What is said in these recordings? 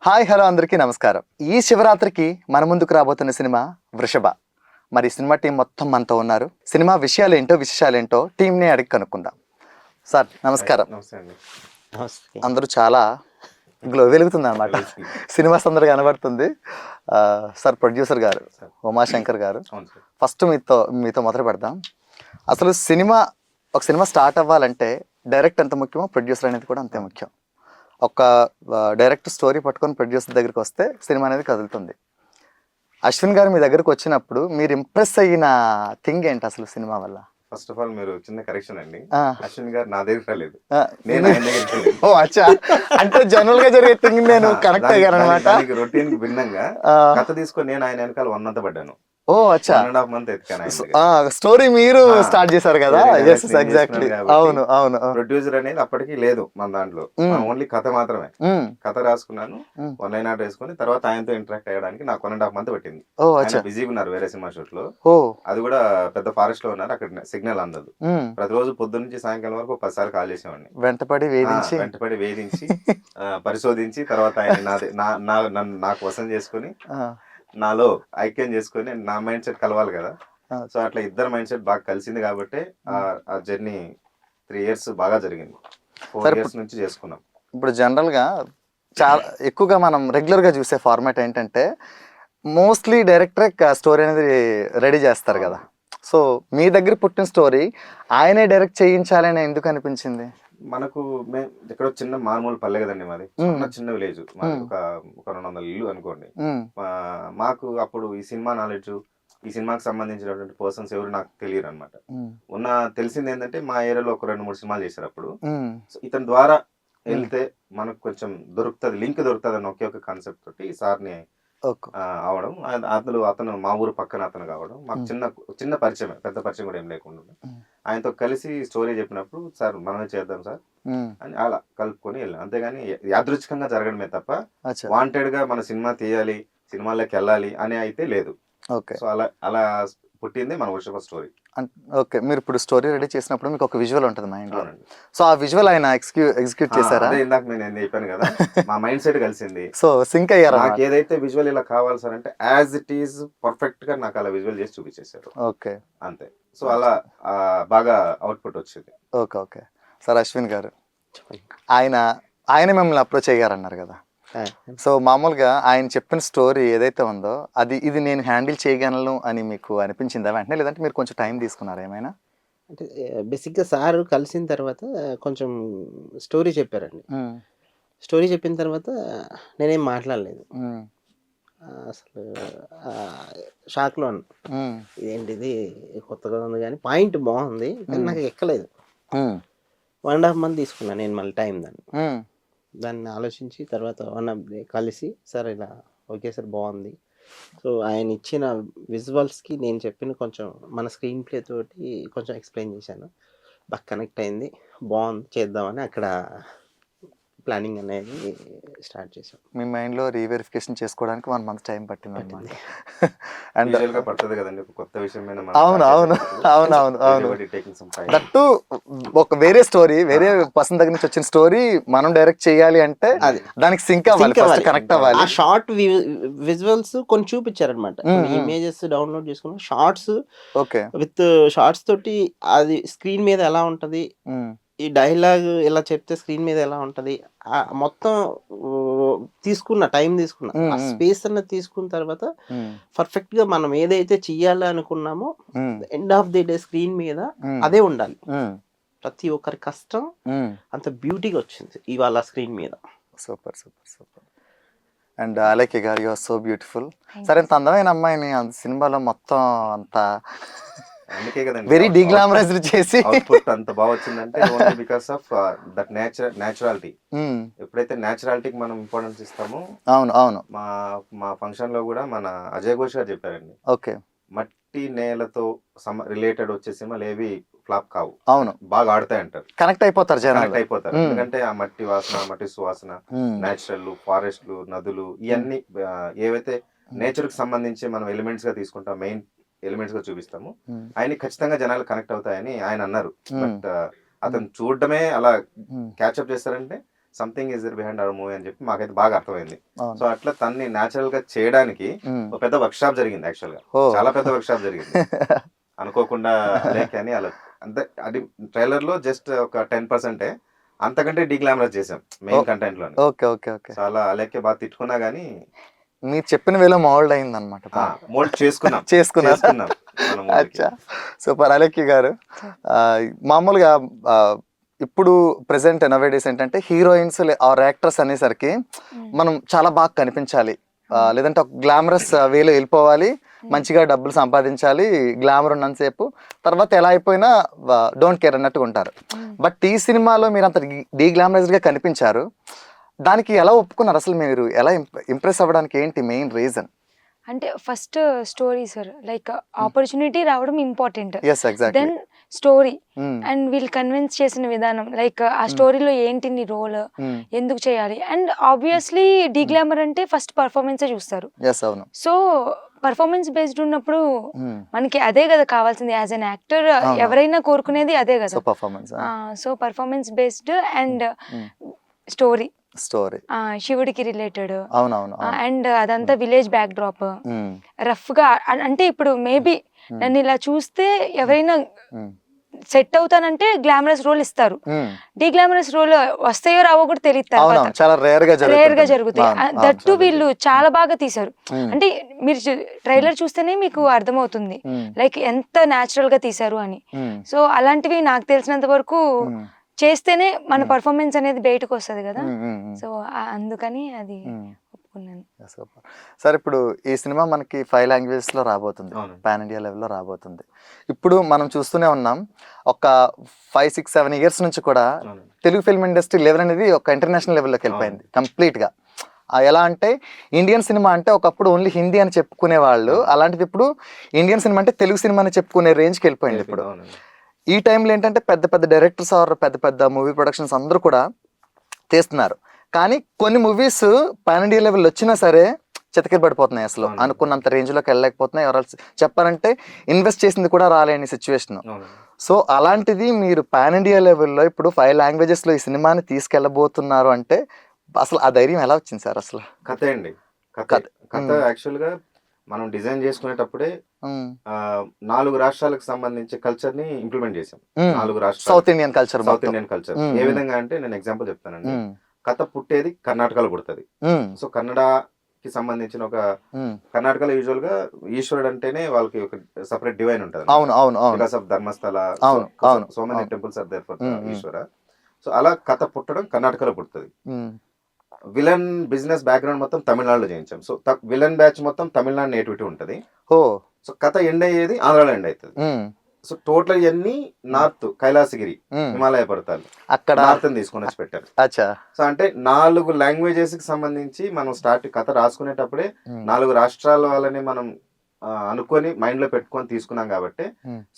Hi hello అందరికీ నమస్కారం. ఈ శివరాత్రికి మన ముందుకు రాబోతున్న సినిమా వృషభ. మరి సినిమా టీం మొత్తం మనతో ఉన్నారు. సినిమా విషయాలేంటో విశేషాలేంటో టీంని అడిగి కనుక్కుందాం. సార్ నమస్కారం. నమస్తే అండి. నమస్తే. అందరూ చాలా వెలుగుతుంది అనమాట. సినిమా సందడి కనబడుతుంది. సార్ ప్రొడ్యూసర్ గారు ఉమాశంకర్ గారు, అవును సార్. ఫస్ట్ మీతో మొదలు పెడదాం. అసలు ఒక సినిమా స్టార్ట్ అవ్వాలంటే డైరెక్ట్ ఎంత ముఖ్యమో ప్రొడ్యూసర్ అనేది కూడా అంతే ముఖ్యం. ఒక డైరెక్ట్ స్టోరీ పట్టుకొని ప్రొడ్యూసర్ దగ్గరికి వస్తే సినిమా అనేది కదులుతుంది. అశ్విన్ గారు మీ దగ్గరకు వచ్చినప్పుడు మీరు ఇంప్రెస్ అయిన థింగ్ ఏంటి అసలు సినిమా వల్ల? ఫస్ట్ ఆఫ్ ఆల్ మీరు చిన్న కరెక్షన్ అండి. ఆ, అశ్విన్ గారు నా దగ్గర రాలేదు, ఆ, నేను ఆయన దగ్గరికి వెళ్ళాను. ఓ అచ్చా, అంటే జనరల్ గా జరిగే థింగ్ నేను కనెక్ట్ అయ్యాను అనమాట. రొటీన్ భిన్నంగా కథ తీసుకొని నేను ఆయన వెనకాల 1 month పడ్డాను. ఓ అచ్చా, 1.5 month ఎత్తుకాను ఆయన దగ్గర. స్టోరీ మీరు ఆ, స్టార్ట్ చేశారు కదా? వేరే ఎస్ direction ఎగ్జాక్ట్లీ. చేసుకున్నాను అవును కాబట్టి అవును. ప్రొడ్యూసర్ అనేది అప్పటికి లేదు మన దాంట్లో. ఓన్లీ కథ మాత్రమే. కథ రాసుకున్నాను, మ్. 1 line ఆర్డర్ వేసుకొని తర్వాత ఆయనతో ఇంటరాక్ట్ అయ్యడానికి నాకు 1.5 month పట్టింది. ఓ ఆయన అచ్చా. బిజీగా ఉన్నారు వేరే సినిమా షూట్ లో. ఓ అది కూడా పెద్ద ఫారెస్ట్ లో ఉన్నారు, అక్కడ సిగ్నల్ అందదు. ప్రతిరోజు పొద్దున్న నుంచి సాయంకాలం వరకు 10 సార్లు కాల్ చేసేవాడిని. వెంటపడి వేధించి వెంటపడి వేధించి పరిశోధించి తర్వాత ఆయన నాకు వశం చేసుకుని ఆ, నాలో ఐక్యం చేసుకుని నా మైండ్ సెట్ కలవాలి కదా. ఆ. సో అట్లా ఇద్దరు మైండ్ సెట్ బాగా కలిసింది కాబట్టి ఆ జర్నీ 3 years బాగా జరిగింది. 4 సరే, years నుంచి చేసుకున్నాం. ఇప్పుడు జనరల్గా చాలా ఎక్కువగా మనం రెగ్యులర్గా చూసే ఫార్మాట్ ఏంటంటే మోస్ట్లీ డైరెక్టరే స్టోరీ అనేది రెడీ చేస్తారు కదా. సో మీ దగ్గర పుట్టిన స్టోరీ ఆయనే డైరెక్ట్ చేయించాలని ఎందుకు అనిపించింది? మనకు ఎక్కడో చిన్న మారుమూల పల్లె కదండి మాది. చిన్న విలేజ్ మాది. ఒక 200 ఇల్లు అనుకోండి. మ్మ్. మాకు అప్పుడు ఈ సినిమా నాలెడ్జ్, ఈ సినిమాకి సంబంధించినటువంటి పర్సన్స్ ఎవరు నాకు తెలియరు అనమాట. తెలిసింది ఏంటంటే మా ఏరియాలో ఒక 2-3 సినిమాలు చేశారు అప్పుడు. మ్మ్. సో ఇతని ద్వారా వెళ్తే మనకు కొంచెం దొరుకుతుంది, లింక్ దొరుకుతుంది అని ఒకే ఒక కాన్సెప్ట్ తోటి ఈ సార్ని ఓకే. అవడం. అతను మా ఊరు పక్కన అతను కావడం మాకు చిన్న పరిచయం, పెద్ద పరిచయం కూడా ఏం లేకుండా ఆయనతో కలిసి స్టోరీ చెప్పినప్పుడు సార్ మనమే చేద్దాం సార్ మ్మ్. అని అలా కలుపుకొని వెళ్ళాం. అంతేగాని యాదృచ్ఛికంగా జరగడమే తప్ప అచ్చా. వాంటెడ్ గా మన సినిమా తీయాలి, సినిమాలోకి వెళ్ళాలి అని అయితే లేదు. ఓకే. సో అలా పుట్టింది మన వృషభ స్టోరీ. ఓకే, మీరు ఇప్పుడు స్టోరీ రెడీ చేసినప్పుడు మీకు ఒక విజువల్ ఉంటుంది మైండ్లో. అవునండి. సో ఆ విజువల్ ఆయన ఎగ్జిక్యూట్ చేశారా? అదే ఇందాక నేను చెప్పాను కదా, మా మైండ్ సెట్ కలిసింది. సో సింక్ అయ్యారా? నాకు ఏదైతే విజువల్ ఇలా కావాలి సార్ అంటే యాజ్ ఇట్ ఈస్ పర్ఫెక్ట్ గా నాకు అలా విజువల్ చేసి చూపించేశారు. ఓకే అంతే. సో అలా బాగా అవుట్పుట్ వచ్చింది. Okay okay. సార్ అశ్విన్ గారు, ఆయన మిమ్మల్ని అప్రోచ్ అయ్యారన్నారు కదా. సో మామూలుగా ఆయన చెప్పిన స్టోరీ ఏదైతే ఉందో ఇది నేను హ్యాండిల్ చేయగలను అని మీకు అనిపించిందా వెంటనే, లేదంటే మీరు కొంచెం టైం తీసుకున్నారా ఏమైనా? అంటే బేసిక్గా సార్ కలిసిన తర్వాత కొంచెం స్టోరీ చెప్పారండి. స్టోరీ చెప్పిన తర్వాత నేనేం మాట్లాడలేదు. అసలు షాక్లో ఉన్నా. ఇదేంటిది కొత్తగా ఉంది కానీ పాయింట్ బాగుంది కానీ నాకు ఎక్కలేదు. 1.5 month తీసుకున్నాను నేను మళ్ళీ టైం దాన్ని ఆలోచించి తర్వాత కలిసి సార్ ఇలా ఓకే సార్ బాగుంది. సో ఆయన ఇచ్చిన విజువల్స్కి నేను చెప్పిన కొంచెం మన స్క్రీన్ ప్లే తోటి కొంచెం ఎక్స్ప్లెయిన్ చేశాను. బాగా కనెక్ట్ అయింది, బాగుంది చేద్దామని అక్కడ ప్లానింగ్ అనేది స్టార్ట్ చేశాం. మీ మైండ్లో రీవెరిఫికేషన్ చేసుకోవడానికి 1 month టైం పట్టింది అనమాట. అండ్ Visual గా పడుతుంది కదండి ఒక కొత్త విషయం మీద మనం అవును అవును start అవును అవును చేసేటప్పుడు అవును. everybody taking some time. That ఒక వేరే స్టోరీ, వేరే పర్సన్ దగ్గర నుంచి వచ్చిన స్టోరీ మనం డైరెక్ట్ చేయాలి అంటే అది దానికి సింక్ అవ్వాలి, Sync అవ్వాలి. కనెక్ట్ అవ్వాలి. ఆ షార్ట్ విజువల్స్ కొన్ని చూపించారనమాట. ఇమేజెస్ డౌన్లోడ్ చేసుకున్న షార్ట్స్ ఓకే. విత్ షార్ట్స్ తోటి అది స్క్రీన్ మీద ఎలా ఉంటది, ఈ డైలాగ్ ఇలా చెప్తే స్క్రీన్ మీద ఎలా ఉంటది, మొత్తం టైం తీసుకున్నా. ఆ స్పేస్ అన్నది తీసుకున్న తర్వాత పర్ఫెక్ట్ గా మనం ఏదైతే చెయ్యాలి అనుకున్నామో end of the day screen మీద అదే ఉండాలి. ప్రతి ఒక్కరి కష్టం అంత బ్యూటీగా వచ్చింది ఇవాళ స్క్రీన్ మీద. Super super super. And Alekhya గారు, యు ఆర్ సో బ్యూటిఫుల్. సరే, ఇంత అందమైన అమ్మాయిని సినిమాలో మొత్తం అంతా అందుకే కదండి వెరీ డిగ్లామరైజ్డ్ చేసి అవుట్పుట్ అంత బాగా వచ్చిందంటే only because of that naturality. ఎప్పుడైతే నేచురాలిటీకి మనం ఇంపార్టెన్స్ ఇస్తామో. అవును అవును. మా ఫంక్షన్ లో కూడా మన అజయ్ ఘోష్ గారు చెప్పారండి, ఓకే, మట్టి నేలతో రిలేటెడ్ వచ్చే సినిమాలు ఏవి ఫ్లాప్ కావు, అవును, బాగా ఆడతాయి అంటారు, కనెక్ట్ అయిపోతారు జనాలు. కనెక్ట్ అయిపోతారు. ఎందుకంటే ఆ మట్టి వాసన, మట్టి సువాసన, నేచురల్ ఫారెస్ట్లు, నదులు, ఇవన్నీ ఏవైతే నేచర్ కి సంబంధించి మనం ఎలిమెంట్స్ గా తీసుకుంటాం, మెయిన్ ఎలిమెంట్స్ గా చూపిస్తాము, ఆయన ఖచ్చితంగా జనాలు కనెక్ట్ అవుతాయని ఆయన అన్నారు. బట్ అతను చూడడమే అలా క్యాచ్అప్ చేస్తారంటే something is behind hour movie అని చెప్పి మాకైతే బాగా అర్థమైంది. అవును. సో అట్లా తన్ని న్యాచురల్ గా చేయడానికి ఉమ్. ఒక పెద్ద వర్క్ షాప్ జరిగింది యాక్చువల్ గా. ఓ. చాలా పెద్ద వర్క్ షాప్ జరిగింది అనుకోకుండా. అలేఖ్య అని అలా అంతే, అది ట్రైలర్ లో జస్ట్ ఒక 10%, అంతకంటే డీగ్లామరస్ చేసాం మెయిన్ కంటెంట్ లో. Okay okay okay. చాలా అలేఖ్య బాగా తిట్టుకున్నా గానీ మీరు చెప్పిన వేలో మోల్డ్ అయింది అనమాట. మోల్డ్ చేసుకున్నాం. చేసుకున్నాం. మన movie కి. అచ్చా, సూపర్. అలేఖ్య గారు, మామూలుగా ఇప్పుడు ప్రెసెంట్ నవేడేస్ ఏంటంటే హీరోయిన్స్ ఆర్ యాక్టర్స్ అనేసరికి మనం చాలా బాగా కనిపించాలి, లేదంటే ఒక గ్లామరస్ వేలో వెళ్ళిపోవాలి, మంచిగా డబ్బులు సంపాదించాలి, గ్లామర్ ఉన్నంతసేపు, తర్వాత ఎలా అయిపోయినా డోంట్ కేర్ అన్నట్టుగా ఉంటారు. బట్ ఈ సినిమాలో మీరు అంత డీగ్లామరైజ్డ్గా కనిపించారు. దానికి ఎలా ఒప్పుకున్నారు అసలు? మీరు ఎలా ఇంప్రెస్ అవ్వడానికి ఏంటి మెయిన్ రీజన్? అంటే first story sir, like opportunity రావడం important, yes exactly. Then story and వీళ్ళు కన్విన్స్ చేసిన విధానం, లైక్ ఆ స్టోరీలో ఏంటి నీ రోల్, ఎందుకు చేయాలి. అండ్ ఆబ్వియస్లీ డీగ్లామర్ అంటే ఫస్ట్ పర్ఫార్మెన్సే చూస్తారు. ఎస్, అవును. సో పర్ఫార్మెన్స్ బేస్డ్ ఉన్నప్పుడు మనకి అదే కదా కావాల్సింది. యాజ్ అన్ యాక్టర్ ఎవరైనా కోరుకునేది అదే కదా. Performance. So performance based and story, శివుడికి రిలేటెడ్. అవునవును. అండ్ అదంతా విలేజ్ బ్యాక్ డ్రాప్, రఫ్ గా. అంటే ఇప్పుడు మేబీ నన్ను ఇలా చూస్తే ఎవరైనా సెట్ అవుతానంటే గ్లామరస్ రోల్ ఇస్తారు, డీగ్లామరస్ రోల్ వస్తాయో రావో కూడా తెలియదు, చాలా రేర్ గా జరుగుతాయి. దట్టు వీళ్ళు చాలా బాగా తీశారు. అంటే మీరు ట్రైలర్ చూస్తేనే మీకు అర్థమవుతుంది లైక్ ఎంత న్యాచురల్ గా తీశారు అని. సో అలాంటివి నాకు తెలిసినంత వరకు చేస్తేనే మన పర్ఫార్మెన్స్ అనేది బయటకు వస్తుంది కదా. సో అందుకని అది ఒప్పుకున్నాను. సార్, ఇప్పుడు ఈ సినిమా మనకి 5 లాంగ్వేజెస్ లో రాబోతుంది, పాన్ ఇండియా లెవెల్లో రాబోతుంది. ఇప్పుడు మనం చూస్తూనే ఉన్నాం, ఒక 5, 6, 7 ఇయర్స్ నుంచి కూడా తెలుగు ఫిల్మ్ ఇండస్ట్రీ లెవెల్ అనేది ఒక ఇంటర్నేషనల్ లెవెల్లోకి వెళ్ళిపోయింది కంప్లీట్ గా. ఎలా అంటే ఇండియన్ సినిమా అంటే ఒకప్పుడు ఓన్లీ హిందీ అని చెప్పుకునే వాళ్ళు, అలాంటిది ఇప్పుడు ఇండియన్ సినిమా అంటే తెలుగు సినిమా అని చెప్పుకునే రేంజ్కి వెళ్ళిపోయింది ఇప్పుడు. ఈ టైంలో ఏంటంటే పెద్ద పెద్ద డైరెక్టర్స్ ఆర్ పెద్ద పెద్ద మూవీ ప్రొడక్షన్స్ అందరూ కూడా తీస్తున్నారు. కానీ కొన్ని మూవీస్ పాన్ ఇండియా లెవెల్ వచ్చినా సరే చితకి పడిపోతున్నాయి, అసలు అనుకున్నంత రేంజ్లోకి వెళ్ళలేకపోతున్నాయి. ఎవరు చెప్పాలంటే ఇన్వెస్ట్ చేసింది కూడా రాలేని సిచ్యువేషన్. సో అలాంటిది మీరు పాన్ ఇండియా లెవెల్లో ఇప్పుడు 5 లాంగ్వేజెస్లో ఈ సినిమాని తీసుకెళ్ళబోతున్నారు అంటే అసలు ఆ ధైర్యం ఎలా వచ్చింది సార్? అసలు కథ అండి, కథ యాక్చువల్గా మనం డిజైన్ చేసుకునేటప్పుడే 4 రాష్ట్రాలకు సంబంధించి కల్చర్ ని ఇంప్లిమెంట్ చేసాం. 4 రాష్ట్రాలు సౌత్ ఇండియన్ కల్చర్. ఏ విధంగా అంటే నేను ఎగ్జాంపుల్ చెప్తానండి. కథ పుట్టేది కర్ణాటకలో పుడుతుంది. సో కన్నడకి సంబంధించిన ఒక కర్ణాటకలో యూజువల్ గా ఈశ్వరుడు అంటేనే వాళ్ళకి ఒక సపరేట్ డివైన్ ఉంటుంది. Because of Dharmasthala, so many temples are there for Ishwara. So అలా కథ పుట్టడం కర్ణాటకలో పుడుతుంది. విలన్ బిజినెస్ బ్యాక్గ్రౌండ్ మొత్తం తమిళనాడులో చేయించాం. సో విలన్ బ్యాచ్ మొత్తం తమిళనాడు నేటివిటీ ఉంటుంది. సో కథ ఎండ్ అయ్యేది ఆంధ్రాలో ఎండ్ అవుతుంది. సో టోటల్ ఇవన్నీ నార్త్ కైలాసగిరి హిమాలయ పర్వతాలు అక్కడ నార్త్ తీసుకొని వచ్చి పెట్టారు. సో అంటే 4 లాంగ్వేజెస్ కి సంబంధించి మనం కథ రాసుకునేటప్పుడే 4 రాష్ట్రాల వాళ్ళని మనం అనుకొని మైండ్ లో పెట్టుకొని తీసుకున్నాం కాబట్టి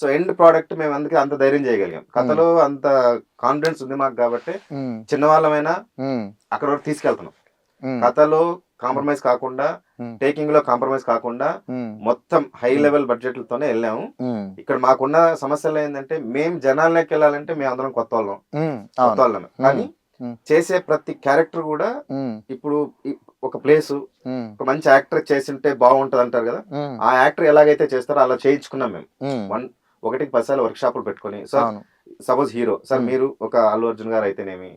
సో ఎండ్ ప్రోడక్ట్ మేము అందుకే అంత ధైర్యం చేయగలిగాం. కథలో అంత కాన్ఫిడెన్స్ ఉంది మాకు కాబట్టి చిన్నవాళ్ళమైనా అక్కడ వరకు తీసుకెళ్తున్నాం. కథలో కాంప్రమైజ్ కాకుండా, టేకింగ్ లో కాంప్రమైజ్ కాకుండా మొత్తం హై లెవెల్ బడ్జెట్లతోనే వెళ్ళాము. ఇక్కడ మాకున్న సమస్యలు ఏంటంటే మేము జనాల్లోకి వెళ్ళాలంటే మేము అందరం కొత్త వాళ్ళమే. కానీ చేసే ప్రతి క్యారెక్టర్ కూడా ఇప్పుడు ఒక ప్లేస్ ఒక మంచి యాక్టర్ చేసింటే బాగుంటది అంటారు కదా, ఆ యాక్టర్ ఎలాగైతే చేస్తారో అలా చేయించుకున్నాం మేము. 1కి 10 సార్లు వర్క్ షాపులు పెట్టుకుని. సో సపోజ్ హీరో సార్ మీరు ఒక అల్లు అర్జున్ గారు అయితేనేమి,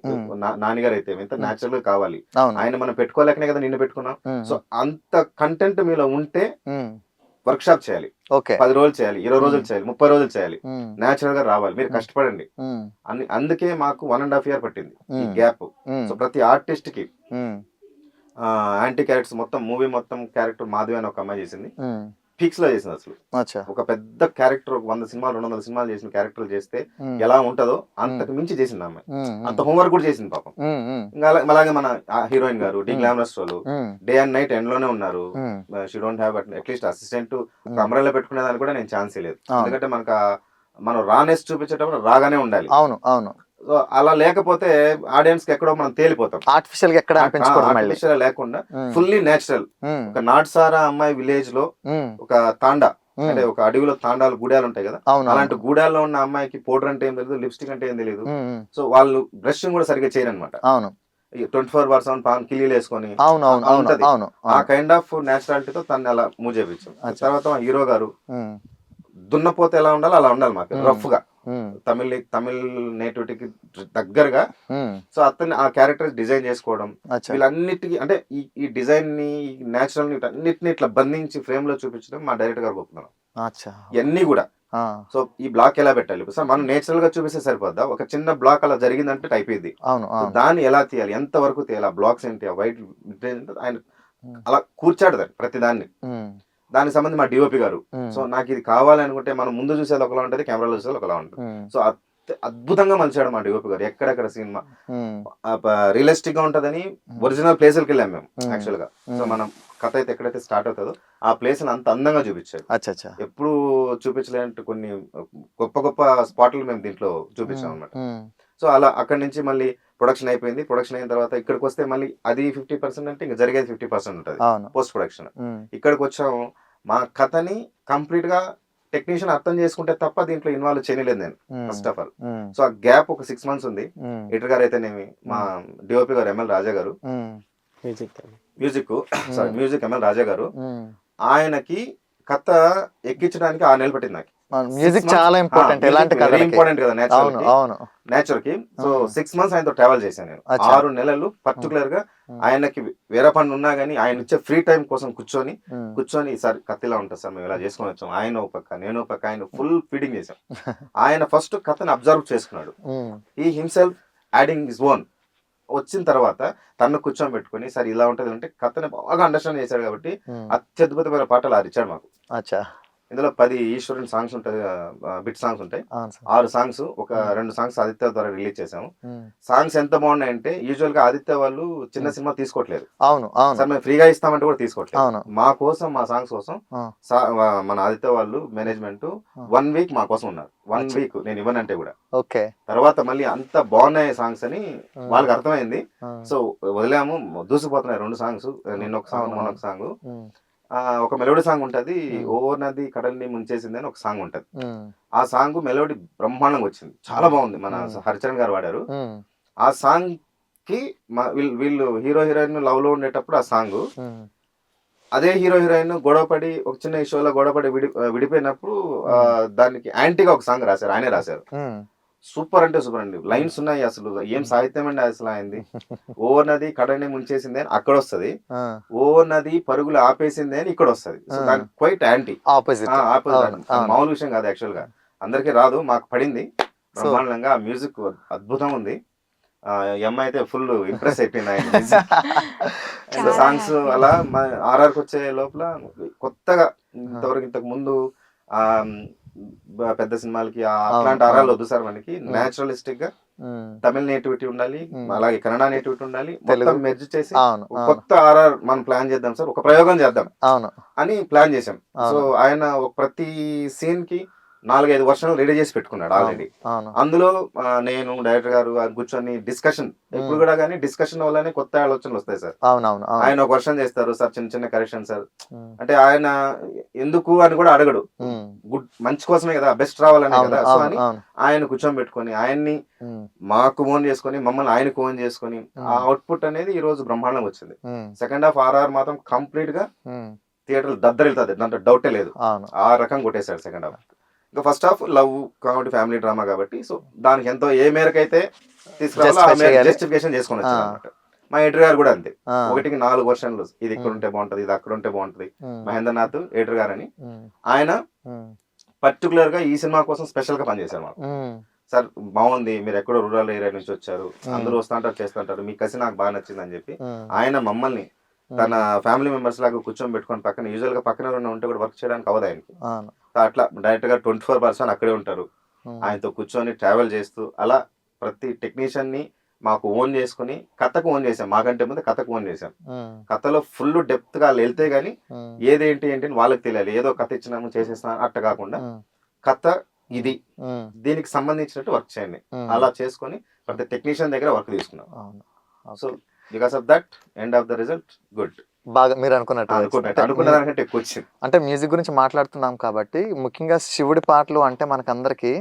నాని గారు అయితే ఇంత న్యాచురల్ గా కావాలి, ఆయన మనం పెట్టుకోలేకనే కదా నిన్ను పెట్టుకున్నాం. సో అంత కంటెంట్ మీలో ఉంటే వర్క్ షాప్ చేయాలి, 10 రోజులు చేయాలి, 20 రోజులు చేయాలి, 30 రోజులు చేయాలి, న్యాచురల్ గా రావాలి, మీరు కష్టపడండి అని. అందుకే మాకు 1.5 year పట్టింది ఈ గ్యాప్. సో ప్రతి ఆర్టిస్ట్ కి యాంటీ క్యారెక్టర్స్ మొత్తం మూవీ మొత్తం క్యారెక్టర్ మాధవి అని ఒక అమ్మాయి చేసింది, పీక్స్ లో చేసింది. అసలు ఒక పెద్ద క్యారెక్టర్ 100 సినిమాలు 200 సినిమాలు చేసిన క్యారెక్టర్ చేస్తే ఎలా ఉంటదో అంతకు మించి చేసింది అమ్మాయి. అంత హోంవర్క్ కూడా చేసింది పాపం. ఇంకా అలాగే మన హీరోయిన్ గారు glamorous role day and night end లోనే ఉన్నారు. She don't have at least assistant కెమెరాలో పెట్టుకునే దానికి కూడా నేను ఛాన్స్ లేదు. ఎందుకంటే మనం రానెస్ చూపించేటప్పుడు రాగానే ఉండాలి. సో అలా లేకపోతే ఆడియన్స్ కి ఎక్కడో మనం తేలిపోతాం. ఆర్టిఫిషియల్ లేకుండా ఫుల్లీ నేచురల్. ఒక నాట్సారా అమ్మాయి విలేజ్ లో ఒక తాండా అంటే ఒక అడవిలో తాండాలు గూడాలు ఉంటాయి కదా, అలాంటి గూడాల్లో ఉన్న అమ్మాయికి పౌడర్ అంటే ఏం తెలియదు, లిప్స్టిక్ అంటే ఏం తెలియదు. సో వాళ్ళు బ్రషింగ్ కూడా సరిగ్గా చేయరు అనమాట. 24/7 పాన్ కిలీలు వేసుకొని అవును అవును అవును ఉంటది. అవును ఆ కైండ్ ఆఫ్ నేచురాలిటీతో తను అలా మూవ్ చేపించాం. తర్వాత మా హీరో గారు దున్నపోతే ఎలా ఉండాలో అలా ఉండాలి మాకు, రఫ్ గా తమిళ్ నేటివిటీకి దగ్గరగా. సో అతన్ని ఆ క్యారెక్టర్ డిజైన్ చేసుకోవడం, వీళ్ళన్నిటికీ అంటే ఈ డిజైన్ ని నేచురల్ ని అన్నిటిని ఇట్లా బంధించి ఫ్రేమ్ లో చూపించడం మా డైరెక్టర్ గారు గొప్పతనం. ఇవన్నీ కూడా సో ఈ బ్లాక్ ఎలా పెట్టాలి సార్, మనం నేచురల్ గా చూపిస్తే సరిపోద్దా, ఒక చిన్న బ్లాక్ అలా జరిగిందంటే అయిపోయింది. దాన్ని ఎలా తీయాలి, ఎంత వరకు తీయాలి, ఆ బ్లాక్స్ ఏంటి, ఆ వైట్ ఆయన అలా కూర్చాడు దాన్ని ప్రతి దాన్ని. దానికి సంబంధించి మా డిఓపి గారు, సో నాకు ఇది కావాలనుకుంటే మనం ముందు చూసేది ఒకలా ఉంటది, కెమెరాలో చూసేది ఒకలా ఉంటుంది. సో అద్భుతంగా మలిచాడు మా డిఓపి గారు. ఎక్కడెక్కడ సినిమా రియలిస్టిక్ గా ఉంటదని ఒరిజినల్ ప్లేసులకి వెళ్ళాం మేము యాక్చువల్ గా. సో మనం కథ అయితే ఎక్కడైతే స్టార్ట్ అవుతుందో ఆ ప్లేస్ అంత అందంగా చూపించాడు. ఎప్పుడు చూపించలేంటి కొన్ని గొప్ప గొప్ప స్పాట్లు మేము దీంట్లో చూపించాం అనమాట. సో అలా అక్కడి నుంచి మళ్ళీ ప్రొడక్షన్ అయిపోయింది. ప్రొడక్షన్ అయిన తర్వాత ఇక్కడికి వస్తే మళ్ళీ అది 50% అంటే ఇంకా జరిగేది 50% ఉంటుంది పోస్ట్ ప్రొడక్షన్. ఇక్కడికి వచ్చాము, మా కథని కంప్లీట్ గా టెక్నీషియన్ అర్థం చేసుకుంటే తప్ప దీంట్లో ఇన్వాల్వ్ చేయలేదు నేను ఫస్ట్ ఆఫ్ ఆల్. సో ఆ గ్యాప్ ఒక 6 months ఉంది. ఎడిటర్ గారు అయితేనేమి, మా డిఓపి గారు ఎంఎల్ రాజా గారు, మ్యూజిక్ ఎంఎల్ రాజా గారు, ఆయనకి కథ ఎక్కించడానికి 6 నెలలు పట్టింది నాకు. మ్యూజిక్ చాలా ఇంపార్టెంట్, వెరీ ఇంపార్టెంట్ కదా నేచర్ కి. సో 6 months ఆయనతో ట్రావెల్ చేశాను నేను. 6 నెలలు పర్టికులర్ గా ఆయనకి వేరే పనులు ఉన్నా గానీ ఆయన ఇచ్చే ఫ్రీ టైం కోసం కూర్చొని సార్ కత్తిలా ఉంటుంది సార్, మేము ఇలా చేసుకొని వచ్చాం, ఆయన ఒక పక్క నేను ఒక పక్క, ఆయన ఫుల్ ఫీడింగ్ చేశాం. ఆయన ఫస్ట్ కథని అబ్జర్వ్ చేసుకున్నాడు, ఈ హిమ్సెల్ఫ్ యాడింగ్ హిస్ ఓన్. వచ్చిన తర్వాత తను కూర్చొని పెట్టుకుని సార్ ఇలా ఉంటది అంటే కథని బాగా అండర్స్టాండ్ చేశాడు కాబట్టి అత్యద్భుతమైన పాటలు ఆరిచ్చాడు మాకు. ఇందులో 10 ఈశ్వరుని సాంగ్స్ ఉంటాయి, బిట్ సాంగ్స్ ఉంటాయి. 6 సాంగ్స్, ఒక 2 సాంగ్స్ ఆదిత్య ద్వారా రిలీజ్ చేసాము. సాంగ్స్ ఎంత బాగున్నాయంటే యూజువల్ గా ఆదిత్య వాళ్ళు చిన్న సినిమా తీసుకోవట్లేదు, సార్ మేము ఫ్రీగా ఇస్తామంటే కూడా తీసుకోవట్లేదు. మా కోసం, మా సాంగ్స్ కోసం మన ఆదిత్య వాళ్ళు మేనేజ్మెంట్ 1 week మా కోసం ఉన్నారు. 1 week నేను ఇవ్వనంటే కూడా. తర్వాత మళ్ళీ అంత బాగున్నాయి సాంగ్స్ అని వాళ్ళకి అర్థమైంది. సో వదిలేము, దూసుకుపోతున్నాయి 2 సాంగ్స్, నిన్న ఒక సాంగ్ మొన్న ఒక సాంగ్. ఒక మెలోడీ సాంగ్ ఉంటది, ఓ నది కడల్ని ముంచేసింది అని ఒక సాంగ్ ఉంటది. ఆ సాంగ్ మెలోడీ బ్రహ్మాండంగా వచ్చింది, చాలా బాగుంది, మన హరిచరణ్ గారు వాడారు. ఆ సాంగ్ కి వీళ్ళు హీరో హీరోయిన్ లవ్ లో ఉండేటప్పుడు ఆ సాంగ్, అదే హీరో హీరోయిన్ గొడవపడి ఒక చిన్న షోలో గొడవపడి విడిపోయినప్పుడు దానికి యాంటీగా ఒక సాంగ్ రాశారు, ఆయనే రాశారు. సూపర్ అంటే సూపర్ అండి, లైన్స్ ఉన్నాయి, అసలు ఏం సాహిత్యం అండి అసలు అయింది. ఓ నది కడని ముంచేసింది అని అక్కడ వస్తుంది, ఓ నది పరుగులు ఆపేసింది అని ఇక్కడ వస్తుంది. సో దానికి క్వైట్ యాంటీ, ఆపోజిట్. మామూలు విషయం కాదు యాక్చువల్ గా, అందరికీ రాదు, మాకు పడింది బ్రహ్మాండంగా. ఆ మ్యూజిక్ అద్భుతంగా ఉంది. అమ్మాయి అయితే ఫుల్ ఇంప్రెస్ అయిపోయింది ఆయన సాంగ్స్. అలా ఆర్ఆర్కి వచ్చే లోపల కొత్తగా ఇంతవరకు ఇంతకు ముందు పెద్ద సినిమాలకి అట్లాంటి ఆరాలు వద్దు సార్, మనకి నేచురలిస్టిక్ గా తమిళ నేటివిటీ ఉండాలి, అలాగే కన్నడ నేటివిటీ ఉండాలి, మొత్తం మెర్జ్ చేసి కొత్త ఆర్ఆర్ మనం ప్లాన్ చేద్దాం సార్, ఒక ప్రయోగం చేద్దాం అని ప్లాన్ చేసాం. సో ఆయన ప్రతి సీన్ కి 4-5 వర్షన్లు రెడీ చేసి పెట్టుకున్నాడు ఆల్రెడీ. అందులో నేను డైరెక్టర్ గారు కూర్చొని డిస్కషన్, ఎప్పుడు కూడా కానీ డిస్కషన్ వల్లనే కొత్త ఆలోచనలు వస్తాయి సార్. ఆయన ఒక వర్షన్ చేస్తారు సార్, చిన్న చిన్న కరెక్షన్ సార్ అంటే ఆయన ఎందుకు అని కూడా అడగడు, గుడ్ మంచి కోసమే కదా, బెస్ట్ రావాలనే కదా. సో అని ఆయన కూర్చొని పెట్టుకొని ఆయన్ని మాకు ఓన్ చేసుకొని మమ్మల్ని ఆయనకు ఓన్ చేసుకొని ఆ అవుట్పుట్ అనేది ఈ రోజు బ్రహ్మాండంగా వచ్చింది. సెకండ్ హాఫ్ ఆర్ఆర్ మాత్రం కంప్లీట్ గా థియేటర్ దద్దరిల్లుతుంది, దాంట్లో డౌటే లేదు, ఆ రకం కొట్టేశాడు సెకండ్ హాఫ్. ఇంకా first half love comedy family drama కాబట్టి సో దానికి ఎంతో ఏ మేరకు అయితే తీసుకురావాలో జస్టిఫికేషన్ చేసుకొని వచ్చారు అనమాట. మా ఎడిటర్ గారు కూడా అంతే, 1కి 4 వర్షన్లు, ఇది ఇక్కడ ఉంటే బాగుంటది, ఇది అక్కడ ఉంటే బాగుంటది. మహేంద్రనాథ్ ఎడిటర్ గారు అని ఆయన పర్టికులర్ గా ఈ సినిమా కోసం స్పెషల్ గా పనిచేశారు మాకు. సార్ బాగుంది, మీరు ఎక్కడో రూరల్ ఏరియా నుంచి వచ్చారు, అందరూ వస్తుంటారు చేస్తుంటారు, మీ కసి నాకు బాగా నచ్చింది అని చెప్పి ఆయన మమ్మల్ని తన ఫ్యామిలీ మెంబర్స్ లాగా కూర్చొని పెట్టుకొని పక్కన, యూజువల్ గా పక్కన ఉంటే కూడా వర్క్ చేయడానికి అవ్వదు ఆయనకి. అట్లా డైరెక్టర్ గా 24% అక్కడే ఉంటారు, ఆయనతో కూర్చొని ట్రావెల్ చేస్తూ అలా ప్రతి టెక్నీషియన్ ని మాకు ఓన్ చేసుకుని కథకు ఓన్ చేసాం. మాకంటే ముందు కథకు ఓన్ చేసాం. కథలో ఫుల్ డెప్త్ గా వెళ్తే గానీ ఏదేంటి ఏంటి అని వాళ్ళకి తెలియాలి. ఏదో కథ ఇచ్చినాము చేసేస్తున్నాము అట్ట కాకుండా కథ ఇది, దీనికి సంబంధించినట్టు వర్క్ చేయండి, అలా చేసుకొని ప్రతి టెక్నీషియన్ దగ్గర వర్క్ తీసుకున్నాం. So because of that end of the result good. బాగా మీరు అనుకున్నట్టు అనుకున్న దానికంటే ఎక్కువ వచ్చింది. అంటే మ్యూజిక్ గురించి మాట్లాడుతున్నాం కాబట్టి ముఖ్యంగా శివుడి పాటలు అంటే మనకందరికి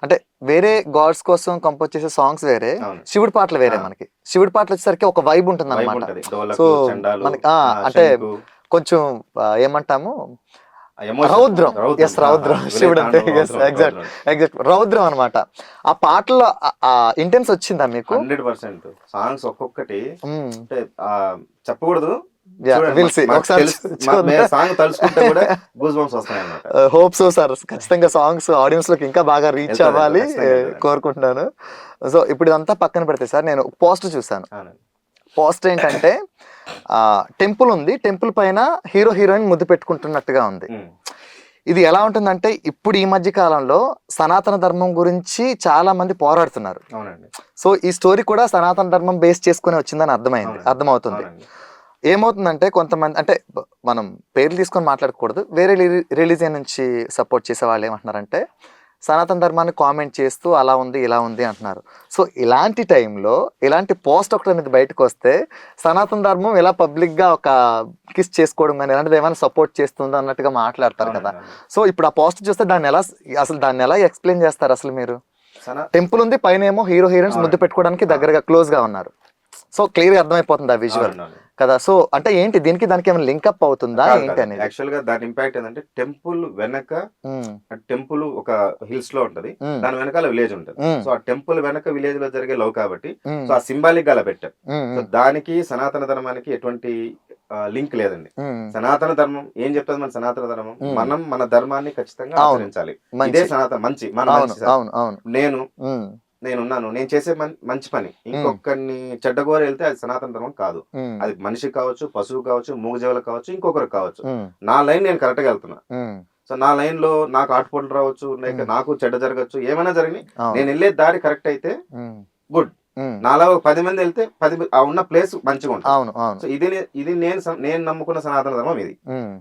అంటే వేరే గాడ్స్ కోసం కంపోజ్ చేసే సాంగ్స్ వేరే, అవును. శివుడి పాటలు వేరే. మనకి శివుడి పాటలు వచ్చేసరికి ఒక వైబ్ ఉంటుంది వైబ్ అనమాట. ఉంటది. డోలకు, సో చండాలు, మనకి అంటే శంకు, కొంచెం ఏమంటాము ఆ emotion. రౌద్రం. రౌద్రం. ఎస్ రౌద్రం. విలేజ్ శివుడు అంటే తాండవం, ఎస్ రౌద్రం, ఎగ్జాక్ట్ రౌద్రం. ఎగ్జాక్ట్ రౌద్రం అనమాట. ఆ పాటలో ఇంటెన్స్ వచ్చిందా మీకు? 100% సాంగ్స్ ఒక్కొక్కటి మ్మ్. అంటే చెప్పకూడదు. Yeah, చూడండి, we'll see. మాకు ఒకసారి తెలుసు, సాంగ్ తలుచుకుంటే కూడా గూస్ బంప్స్ వస్తాయి అన్నమాట. హోప్ సో సార్, ఖచ్చితంగా సాంగ్స్ ఆడియన్స్ లోకి ఇంకా బాగా రీచ్ వెళ్తాది, అవ్వాలి ఖచ్చితంగా వెళ్తాది. కోరుకుంటున్నాను. సో ఇప్పుడు ఇదంతా పక్కన పెడితే సార్, నేను పోస్ట్ చూసాను. అవునండి. పోస్ట్ ఏంటంటే టెంపుల్ ఉంది, టెంపుల్ పైన హీరో హీరోయిన్ ముద్దు పెట్టుకుంటున్నట్టుగా ఉంది. మ్మ్. ఇది ఎలా ఉంటుందంటే, ఇప్పుడు ఈ మధ్య కాలంలో సనాతన ధర్మం గురించి చాలా మంది పోరాడుతున్నారు. అవునండి. సో ఈ స్టోరీ కూడా సనాతన ధర్మం బేస్ చేసుకుని వచ్చిందని అర్థమవుతుంది. అవునండి. ఏమవుతుందంటే కొంతమంది, అంటే మనం పేర్లు తీసుకొని మాట్లాడకూడదు, వేరే రిలీజియన్ నుంచి సపోర్ట్ చేసే వాళ్ళు ఏమంటున్నారంటే సనాతన ధర్మాన్ని కామెంట్ చేస్తూ అలా ఉంది ఇలా ఉంది అంటున్నారు. సో ఇలాంటి టైంలో ఇలాంటి పోస్ట్ ఒకటి అనేది బయటకు వస్తే సనాతన ధర్మం ఎలా పబ్లిక్గా ఒక కిస్ చేసుకోవడం కానీ ఇలాంటిది ఏమైనా సపోర్ట్ చేస్తుందో అన్నట్టుగా మాట్లాడతారు కదా. సో ఇప్పుడు ఆ పోస్ట్ చూస్తే దాన్ని ఎలా ఎక్స్ప్లెయిన్ చేస్తారు అసలు మీరు? టెంపుల్ ఉంది, పైన ఏమో హీరో హీరోయిన్స్ ముద్దు పెట్టుకోవడానికి దగ్గరగా క్లోజ్గా ఉన్నారు. సో క్లియర్గా అర్థమైపోతుంది ఆ విజువల్ కదా. సో అంటే ఏంటి, దీనికి దానికి ఏమైనా లింక్అప్ అవుతుందా ఏంటి అనేది? యాక్చువల్ గా దాని ఇంపాక్ట్ ఏంటంటే, టెంపుల్ వెనక, టెంపుల్ ఒక హిల్స్ లో ఉంటది, దాని వెనకాల విలేజ్ ఉంటది. సో ఆ టెంపుల్ వెనక విలేజ్ లో జరిగే లవ్ కాబట్టి సో ఆ సింబాలిక్ గా అలా పెట్టారు. సో దానికి సనాతన ధర్మానికి ఎటువంటి లింక్ లేదండి. సనాతన ధర్మం ఏం చెప్తుంది? మన సనాతన ధర్మం మనం మన ధర్మాన్ని ఖచ్చితంగా ఆచరించాలి. ఇదే సనాతన మంచి నేనున్నాను, నేను చేసే మంచి పని ఇంకొకరిని చెడ్డగోర వెళ్తే అది సనాతన ధర్మం కాదు. అది మనిషి కావచ్చు, పశువు కావచ్చు, మూగజీవులకు కావచ్చు, ఇంకొకరికి కావచ్చు. నా లైన్ నేను కరెక్ట్ గా వెళ్తున్నా. సో నా లైన్ లో నాకు ఆటుపోట్లు రావచ్చు, లేక నాకు చెడ్డ జరగచ్చు, ఏమైనా జరిగి నేను వెళ్ళే దారి కరెక్ట్ అయితే గుడ్. నాలో 10 మంది వెళ్తే 10 ఉన్న ప్లేస్ మంచిగా ఉంటుంది. సో ఇది నేను నమ్ముకున్న సనాతన ధర్మం ఇది.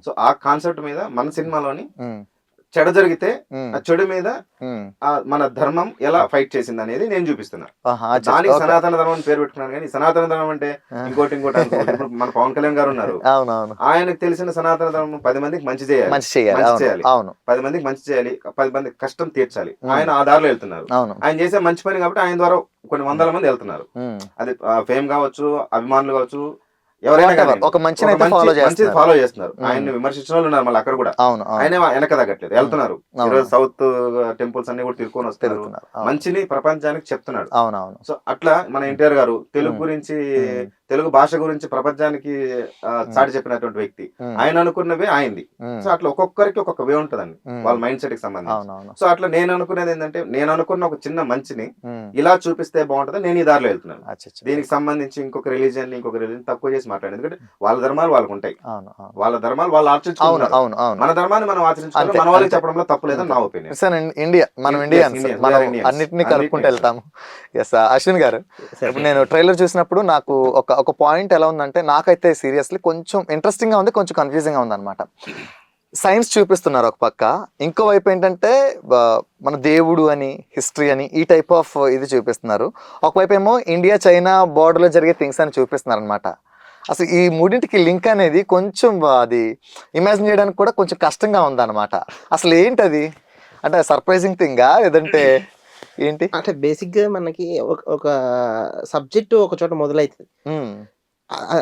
సో ఆ కాన్సెప్ట్ మీద మన సినిమాలోని చెడ జరిగితే ఆ చెడు మీద మన ధర్మం ఎలా ఫైట్ చేసింది అనేది నేను చూపిస్తున్నా. దానికి సనాతన ధర్మం పేరు పెట్టుకున్నాను. కానీ సనాతన ధర్మం అంటే ఇంకోటి మన పవన్ కళ్యాణ్ గారు ఉన్నారు, ఆయనకు తెలిసిన సనాతన ధర్మం 10 మందికి మంచి చేయాలి, 10 మందికి మంచి చేయాలి, 10 మందికి కష్టం తీర్చాలి. ఆయన ఆ దారిలో వెళ్తున్నారు. ఆయన చేసే మంచి పని కాబట్టి ఆయన ద్వారా కొన్ని వందల మంది వెళ్తున్నారు. అది ఫేమ్ కావచ్చు, అభిమానులు కావచ్చు, ఎవరైనా ఒక మంచిని ఫాలో చేస్తున్నారు. ఆయన విమర్శించిన వాళ్ళు ఉన్నారు మళ్ళీ అక్కడ కూడా. ఆయన వెనక తగ్గట్లేదు, వెళ్తున్నారు. ఈరోజు సౌత్ టెంపుల్స్ అన్ని కూడా తిరుక్కొని వస్తారు, మంచిని ప్రపంచానికి చెప్తున్నాడు. సో అట్లా మన ఎన్టీఆర్ గారు తెలుగు గురించి, తెలుగు భాష గురించి ప్రపంచానికి చాటి చెప్పినటువంటి వ్యక్తి. ఆయన అనుకున్నవే ఆయనది. సో అట్లా ఒక్కొక్కరికి ఒక్కొక్క వే ఉంటదండి వాళ్ళ మైండ్ సెట్ కి సంబంధించి. సో అట్లా నేను అనుకునేది ఏంటంటే, నేను అనుకున్న ఒక చిన్న మంచిని ఇలా చూపిస్తే బాగుంటుంది, నేను ఈ దారిలో వెళ్తున్నాను. దీనికి సంబంధించి ఇంకొక రిలీజియన్ తక్కువ చేసి మాట్లాడేది, ఎందుకంటే వాళ్ళ ధర్మాలు వాళ్ళకు ఉంటాయి, వాళ్ళ ధర్మాలు వాళ్ళు ఆచరించుకుంటారు. మన ధర్మాన్ని మనం ఆచరించుకోవాలి, మన వాళ్ళకి చెప్పడంలో తప్పు లేదని నా ఒపీనియన్. ఇండియా, మనం ఇండియన్స్, మనం అన్నిటినీ కలుపుకుంటూ వెళ్తాము. ఎస్ అశ్విన్ గారు, ఇప్పుడు నేను ట్రైలర్ చూసినప్పుడు నాకు ఒక పాయింట్ ఎలా ఉందంటే, నాకైతే సీరియస్లీ కొంచెం ఇంట్రెస్టింగ్ గా ఉంది, కొంచెం కన్ఫ్యూజింగ్ గా ఉంది అనమాట. సైన్స్ చూపిస్తున్నారు ఒక పక్క, ఇంకో వైపు ఏంటంటే మన దేవుడు అని, హిస్టరీ అని, ఈ టైప్ ఆఫ్ ఇది చూపిస్తున్నారు. ఒకవైపు ఏమో ఇండియా చైనా బోర్డర్ లో జరిగే థింగ్స్ అని చూపిస్తున్నారు అనమాట. అసలు ఈ మూడింటికి లింక్ అనేది కొంచెం అది ఇమాజిన్ చేయడానికి కూడా కొంచెం కష్టంగా ఉందన్నమాట. అసలు ఏంటది, అంటే సర్ప్రైజింగ్ థింగా లేదంటే ఏంటి? అంటే బేసిక్ గా మనకి ఒక సబ్జెక్ట్ ఒక చోట మొదలవుతుంది,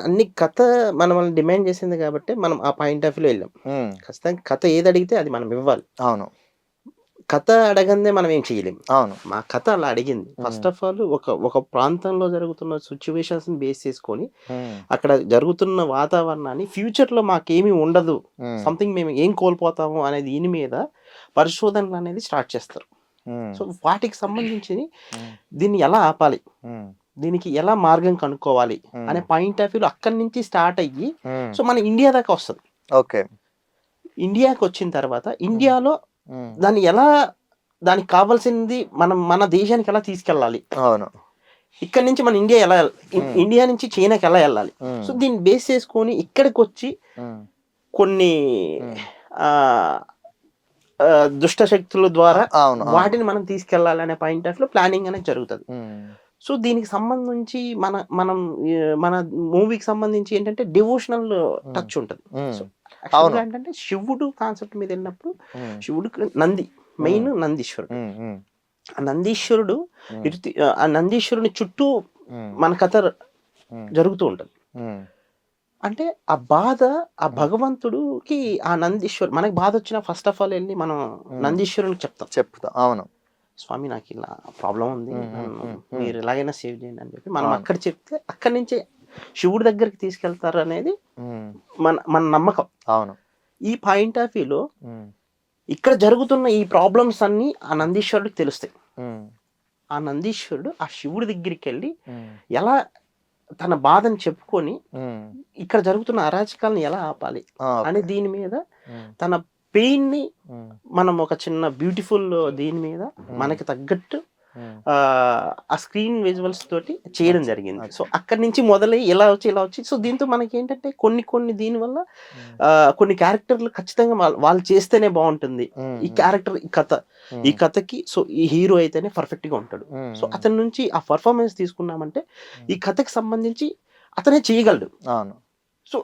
అన్ని కథ మనం డిమాండ్ చేసింది కాబట్టి మనం ఆ పాయింట్ ఆఫ్ వ్యూలో వెళ్ళాం. ఖచ్చితంగా కథ ఏది అడిగితే అది మనం ఇవ్వాలి. అవును, కథ అడగందే మనం ఏం చేయలేము. అవును, మా కథ అలా అడిగింది. ఫస్ట్ ఆఫ్ ఆల్ ఒక ప్రాంతంలో జరుగుతున్న సిచ్యువేషన్స్ బేస్ చేసుకొని అక్కడ జరుగుతున్న వాతావరణాన్ని ఫ్యూచర్ లో మాకేమీ ఉండదు, సంథింగ్ మేము ఏం కోల్పోతాము అనేది దీని మీద పరిశోధనలు అనేది స్టార్ట్ చేస్తారు. సో వాటికి సంబంధించి దీన్ని ఎలా ఆపాలి, దీనికి ఎలా మార్గం కనుక్కోవాలి అనే పాయింట్ ఆఫ్ వ్యూ అక్కడి నుంచి స్టార్ట్ అయ్యి సో మన ఇండియా దాకా వస్తుంది. ఓకే, ఇండియాకి వచ్చిన తర్వాత ఇండియాలో దాన్ని ఎలా, దానికి కావాల్సింది మన దేశానికి ఎలా తీసుకెళ్ళాలి, అవును, ఇక్కడ నుంచి మన ఇండియా నుంచి చైనాకి ఎలా వెళ్ళాలి. సో దీన్ని బేస్ చేసుకొని ఇక్కడికి వచ్చి కొన్ని దుష్ట శక్తుల ద్వారా వాటిని మనం తీసుకెళ్లాలి అనే పాయింట్ ఆఫ్ లో ప్లానింగ్ అనేది జరుగుతుంది. సో దీనికి సంబంధించి మన మూవీకి సంబంధించి ఏంటంటే డివోషనల్ టచ్ ఉంటుంది. సో ఏంటంటే శివుడు కాన్సెప్ట్ మీద వెళ్ళినప్పుడు శివుడు నంది, మెయిన్ నందీశ్వరుడు. ఆ నందీశ్వరుడు ఆ నందీశ్వరుని చుట్టూ మన కథ జరుగుతూ ఉంటుంది. అంటే ఆ బాధ ఆ భగవంతుడికి ఆ నందీశ్వరు మనకి బాధ వచ్చినా ఫస్ట్ ఆఫ్ ఆల్ వెళ్ళి మనం నందీశ్వరునికి చెప్తా. అవును. స్వామి నాకు ఇలా ప్రాబ్లం ఉంది, మీరు ఎలాగైనా సేవ్ చేయండి అని చెప్పి మనం అక్కడ చెప్తే అక్కడి నుంచే శివుడి దగ్గరికి తీసుకెళ్తారు అనేది మన మన నమ్మకం. అవును. ఈ పాయింట్ ఆఫ్ వ్యూలో ఇక్కడ జరుగుతున్న ఈ ప్రాబ్లమ్స్ అన్ని ఆ నందీశ్వరుడికి తెలుస్తాయి. ఆ నందీశ్వరుడు ఆ శివుడి దగ్గరికి వెళ్ళి ఎలా తన బాధను చెప్పుకొని ఇక్కడ జరుగుతున్న అరాచకాలను ఎలా ఆపాలి అనే దీని మీద తన పెయిన్ ని మనం ఒక చిన్న బ్యూటిఫుల్ దీని మీద మనకి తగ్గట్టు ఆ స్క్రీన్ విజువల్స్ తోటి చేయడం జరిగింది. సో అక్కడి నుంచి మొదలై ఇలా వచ్చి సో దీంతో మనకి ఏంటంటే కొన్ని దీని వల్ల కొన్ని క్యారెక్టర్లు ఖచ్చితంగా వాళ్ళు చేస్తేనే బాగుంటుంది. ఈ క్యారెక్టర్ ఈ కథకి సో ఈ హీరో అయితేనే పర్ఫెక్ట్ గా ఉంటాడు. సో అతని నుంచి ఆ పర్ఫార్మెన్స్ తీసుకున్నామంటే ఈ కథకి సంబంధించి అతనే చేయగలడు. సో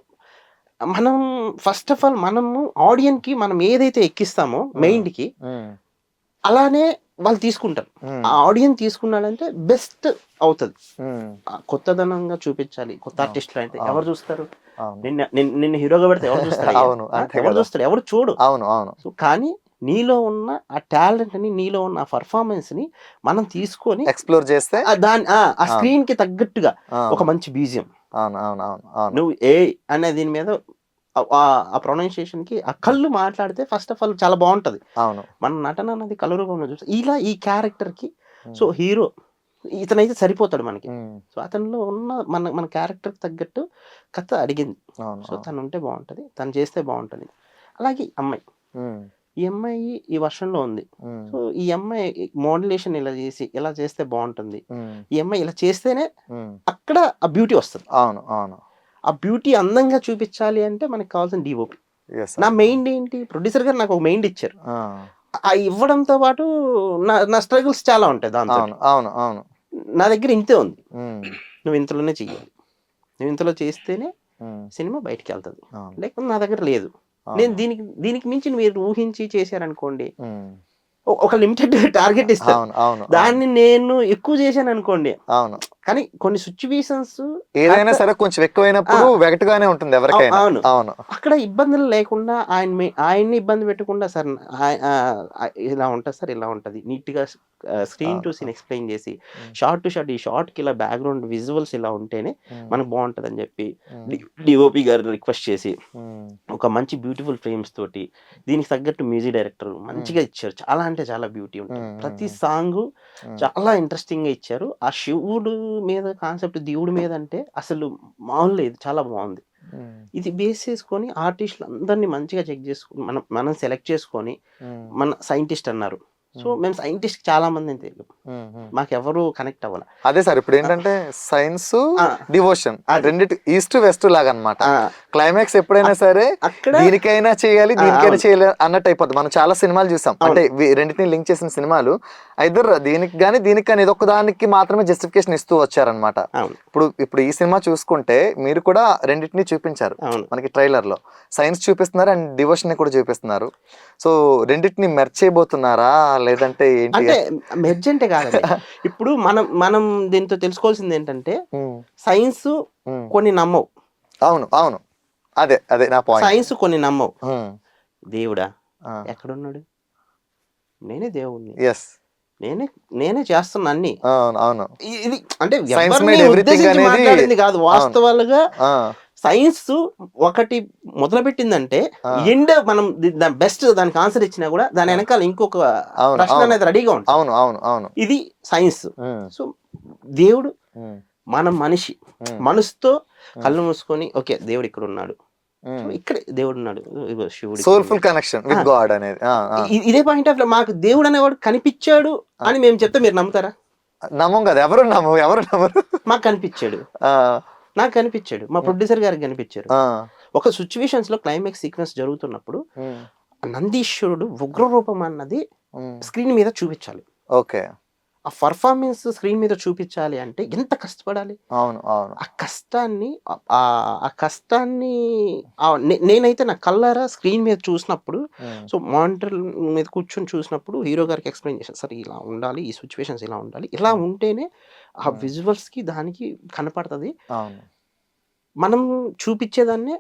మనం ఫస్ట్ ఆఫ్ ఆల్ మనము ఆడియన్స్ కి మనం ఏదైతే ఎక్కిస్తామో మైండ్ కి అలానే వాళ్ళు తీసుకుంటారు. ఆ ఆడియన్స్ తీసుకున్నాడంటే బెస్ట్ అవుతుంది. కొత్తదనంగా చూపించాలి. కొత్త ఆర్టిస్టులు అయితే ఎవరు చూస్తారు? నిన్ను హీరోగా పెడితే ఎవరు చూస్తారు? ఎవరు చూస్తారు? ఎవరు చూడు. సో కానీ నీలో ఉన్న ఆ టాలెంట్ ని, నీలో ఉన్న ఆ పర్ఫార్మెన్స్ ని మనం తీసుకొని ఎక్స్ప్లోర్ చేస్తే ఆ స్క్రీన్ కి తగ్గట్టుగా ఒక మంచి బీజియం నువ్వు ఏ అనే దీని మీద ఆ ప్రొనౌన్సియేషన్ కి ఆ కళ్ళు మాట్లాడితే ఫస్ట్ ఆఫ్ ఆల్ చాలా బాగుంటది. మన నటన అన్నది కళ రూపంలో చూస్తే ఇలా ఈ క్యారెక్టర్ కి సో హీరో ఇతనైతే సరిపోతాడు మనకి. సో అతనిలో ఉన్న మన క్యారెక్టర్ తగ్గట్టు కథ అడిగింది. సో తను ఉంటే బాగుంటది, తను చేస్తే బాగుంటది. అలాగే ఈ అమ్మాయి ఈ వర్షంలో ఉంది. సో ఈ అమ్మాయి మోడ్యులేషన్ ఇలా చేస్తే బాగుంటుంది. ఈ అమ్మాయి ఇలా చేస్తేనే అక్కడ ఆ బ్యూటీ వస్తుంది. ఆ బ్యూటీ అందంగా చూపించాలి అంటే మనకు కావాల్సిన డిఓపి. నా మెయిన్ ఏంటి, ప్రొడ్యూసర్ గారు నాకు ఒక మెయిన్ ఇచ్చారు. ఆ ఇవ్వడంతో పాటు నా స్ట్రగుల్స్ చాలా ఉంటాయి దాంతో. నా దగ్గర ఇంతే ఉంది, నువ్వు ఇంతలోనే చెయ్యాలి, నువ్వు ఇంతలో చేస్తేనే సినిమా బయటికి వెళ్తుంది, లేకపోతే నా దగ్గర లేదు. నేను దీనికి మించి మీరు ఊహించి చేశారనుకోండి, ఒక లిమిటెడ్ టార్గెట్ ఇస్తాను, దాన్ని నేను ఎక్కువ చేశాను అనుకోండి. కానీ కొన్ని సిచ్యువేషన్స్ ఏదైనా సరే కొంచెం ఎక్కువైనప్పుడు వెగటుగానే ఉంటుంది ఎవరికైనా. అవును, అక్కడ ఇబ్బందులు లేకుండా ఆయన్ని ఇబ్బంది పెట్టకుండా, సార్ ఇలా ఉంటుంది సార్, ఇలా ఉంటది, నీట్ గా స్క్రీన్ టు సీన్ ఎక్స్ప్లెయిన్ చేసి షార్ట్ టు షార్ట్ ఈ షార్ట్ కి ఇలా బ్యాక్గ్రౌండ్ విజువల్స్ ఇలా ఉంటేనే మనకు బాగుంటది అని చెప్పి డిఓపి గారు రిక్వెస్ట్ చేసి ఒక మంచి బ్యూటిఫుల్ ఫ్రేమ్స్ తోటి దీనికి తగ్గట్టు మ్యూజిక్ డైరెక్టర్ మంచిగా ఇచ్చారు. చాలా అంటే చాలా బ్యూటీ ఉంటుంది. ప్రతి సాంగ్ చాలా ఇంట్రెస్టింగ్ గా ఇచ్చారు. ఆ శివుడు మీద కాన్సెప్ట్ దేవుడి మీద అంటే అసలు మామూలు లేదు, చాలా బాగుంది. ఇది బేస్ చేసుకొని ఆర్టిస్టులు అందరినీ మంచిగా చెక్ చేసుకుని మనం సెలెక్ట్ చేసుకొని మన సైంటిస్ట్ అన్నారు. సో మేము సైంటిస్ట్ చాలా మంది తెలియదు, మాకెవరు కనెక్ట్ అవ్వాలి. అదే సార్, ఇప్పుడు ఏంటంటే సైన్స్ డివోషన్ రెండిటి ఈస్ట్ వెస్ట్ లాగా అన్నమాట. క్లైమాక్స్ ఎప్పుడైనా సరే దీనికైనా చేయాలి, దీనికైనా చేయాలి అన్నట్టు అయిపోద్ది. మనం చాలా సినిమాలు చూసాం, అంటే రెండింటిని లింక్ చేసిన సినిమాలు ఐదర్ దీనికి కానీ ఇదొక దానికి మాత్రమే జస్టిఫికేషన్ ఇస్తూ వచ్చారనమాట. ఇప్పుడు ఈ సినిమా చూసుకుంటే మీరు కూడా రెండింటిని చూపించారు మనకి ట్రైలర్ లో. సైన్స్ చూపిస్తున్నారు అండ్ డివోషన్ ని కూడా చూపిస్తున్నారు. సో రెండింటిని మెర్జ్ చేయబోతున్నారా లేదంటే ఏంటి? అంటే మెర్జ్ అంటే కాదండి. ఇప్పుడు మనం దీంతో తెలుసుకోవాల్సింది ఏంటంటే సైన్స్ కొన్ని నమ్మవు. అవును అదే నా పాయింట్. సైన్స్ కొన్ని నమ్మవు. దేవుడా ఎక్కడున్నాడు? నేనే దేవుడిని, నేనే చేస్తున్నా అన్ని. ఇది అంటే మాట్లాడింది కాదు, వాస్తవాలుగా సైన్స్ ఒకటి మొదలు పెట్టిందంటే ఎండ్ మనం బెస్ట్ దానికి ఆన్సర్ ఇచ్చినా కూడా దాని వెనకాల ఇంకొక ప్రశ్న అనేది రెడీగా ఉంటుంది. ఇది సైన్స్. సో దేవుడు మనం మనసుతో కళ్ళు మూసుకొని ఓకే దేవుడు ఇక్కడ ఉన్నాడు, ఇక్కడే దేవుడు ఉన్నాడు, శివుడు, సోల్ఫుల్ కనెక్షన్ విత్ గాడ్ అనేది. ఇదే పాయింట్ ఆఫ్ మాకు దేవుడు అనేవాడు కనిపించాడు అని మేము చెప్తే మీరు నమ్ముతారా? నమ్మం కదా, ఎవరు నమ్మరు. మాకు కనిపించాడు, నాకు కనిపించాడు, మా ప్రొడ్యూసర్ గారికి కనిపించారు. ఒక సిచ్యువేషన్స్ లో క్లైమాక్స్ సీక్వెన్స్ జరుగుతున్నప్పుడు నందీశ్వరుడు ఉగ్ర రూపం అన్నది స్క్రీన్ మీద చూపించాలి. ఓకే, ఆ పర్ఫార్మెన్స్ స్క్రీన్ మీద చూపించాలి అంటే ఎంత కష్టపడాలి. అవును అవును ఆ కష్టాన్ని నేనైతే నా కళ్ళారా స్క్రీన్ మీద చూసినప్పుడు, సో మానిటర్ మీద కూర్చొని చూసినప్పుడు హీరో గారికి ఎక్స్ప్లెయిన్ చేశాను, సార్ ఇలా ఉండాలి, ఈ సిచ్యువేషన్స్ ఇలా ఉండాలి, ఇలా ఉంటేనే ఆ విజువల్స్కి దానికి కనపడుతుంది, అవును మనం చూపించేదాన్ని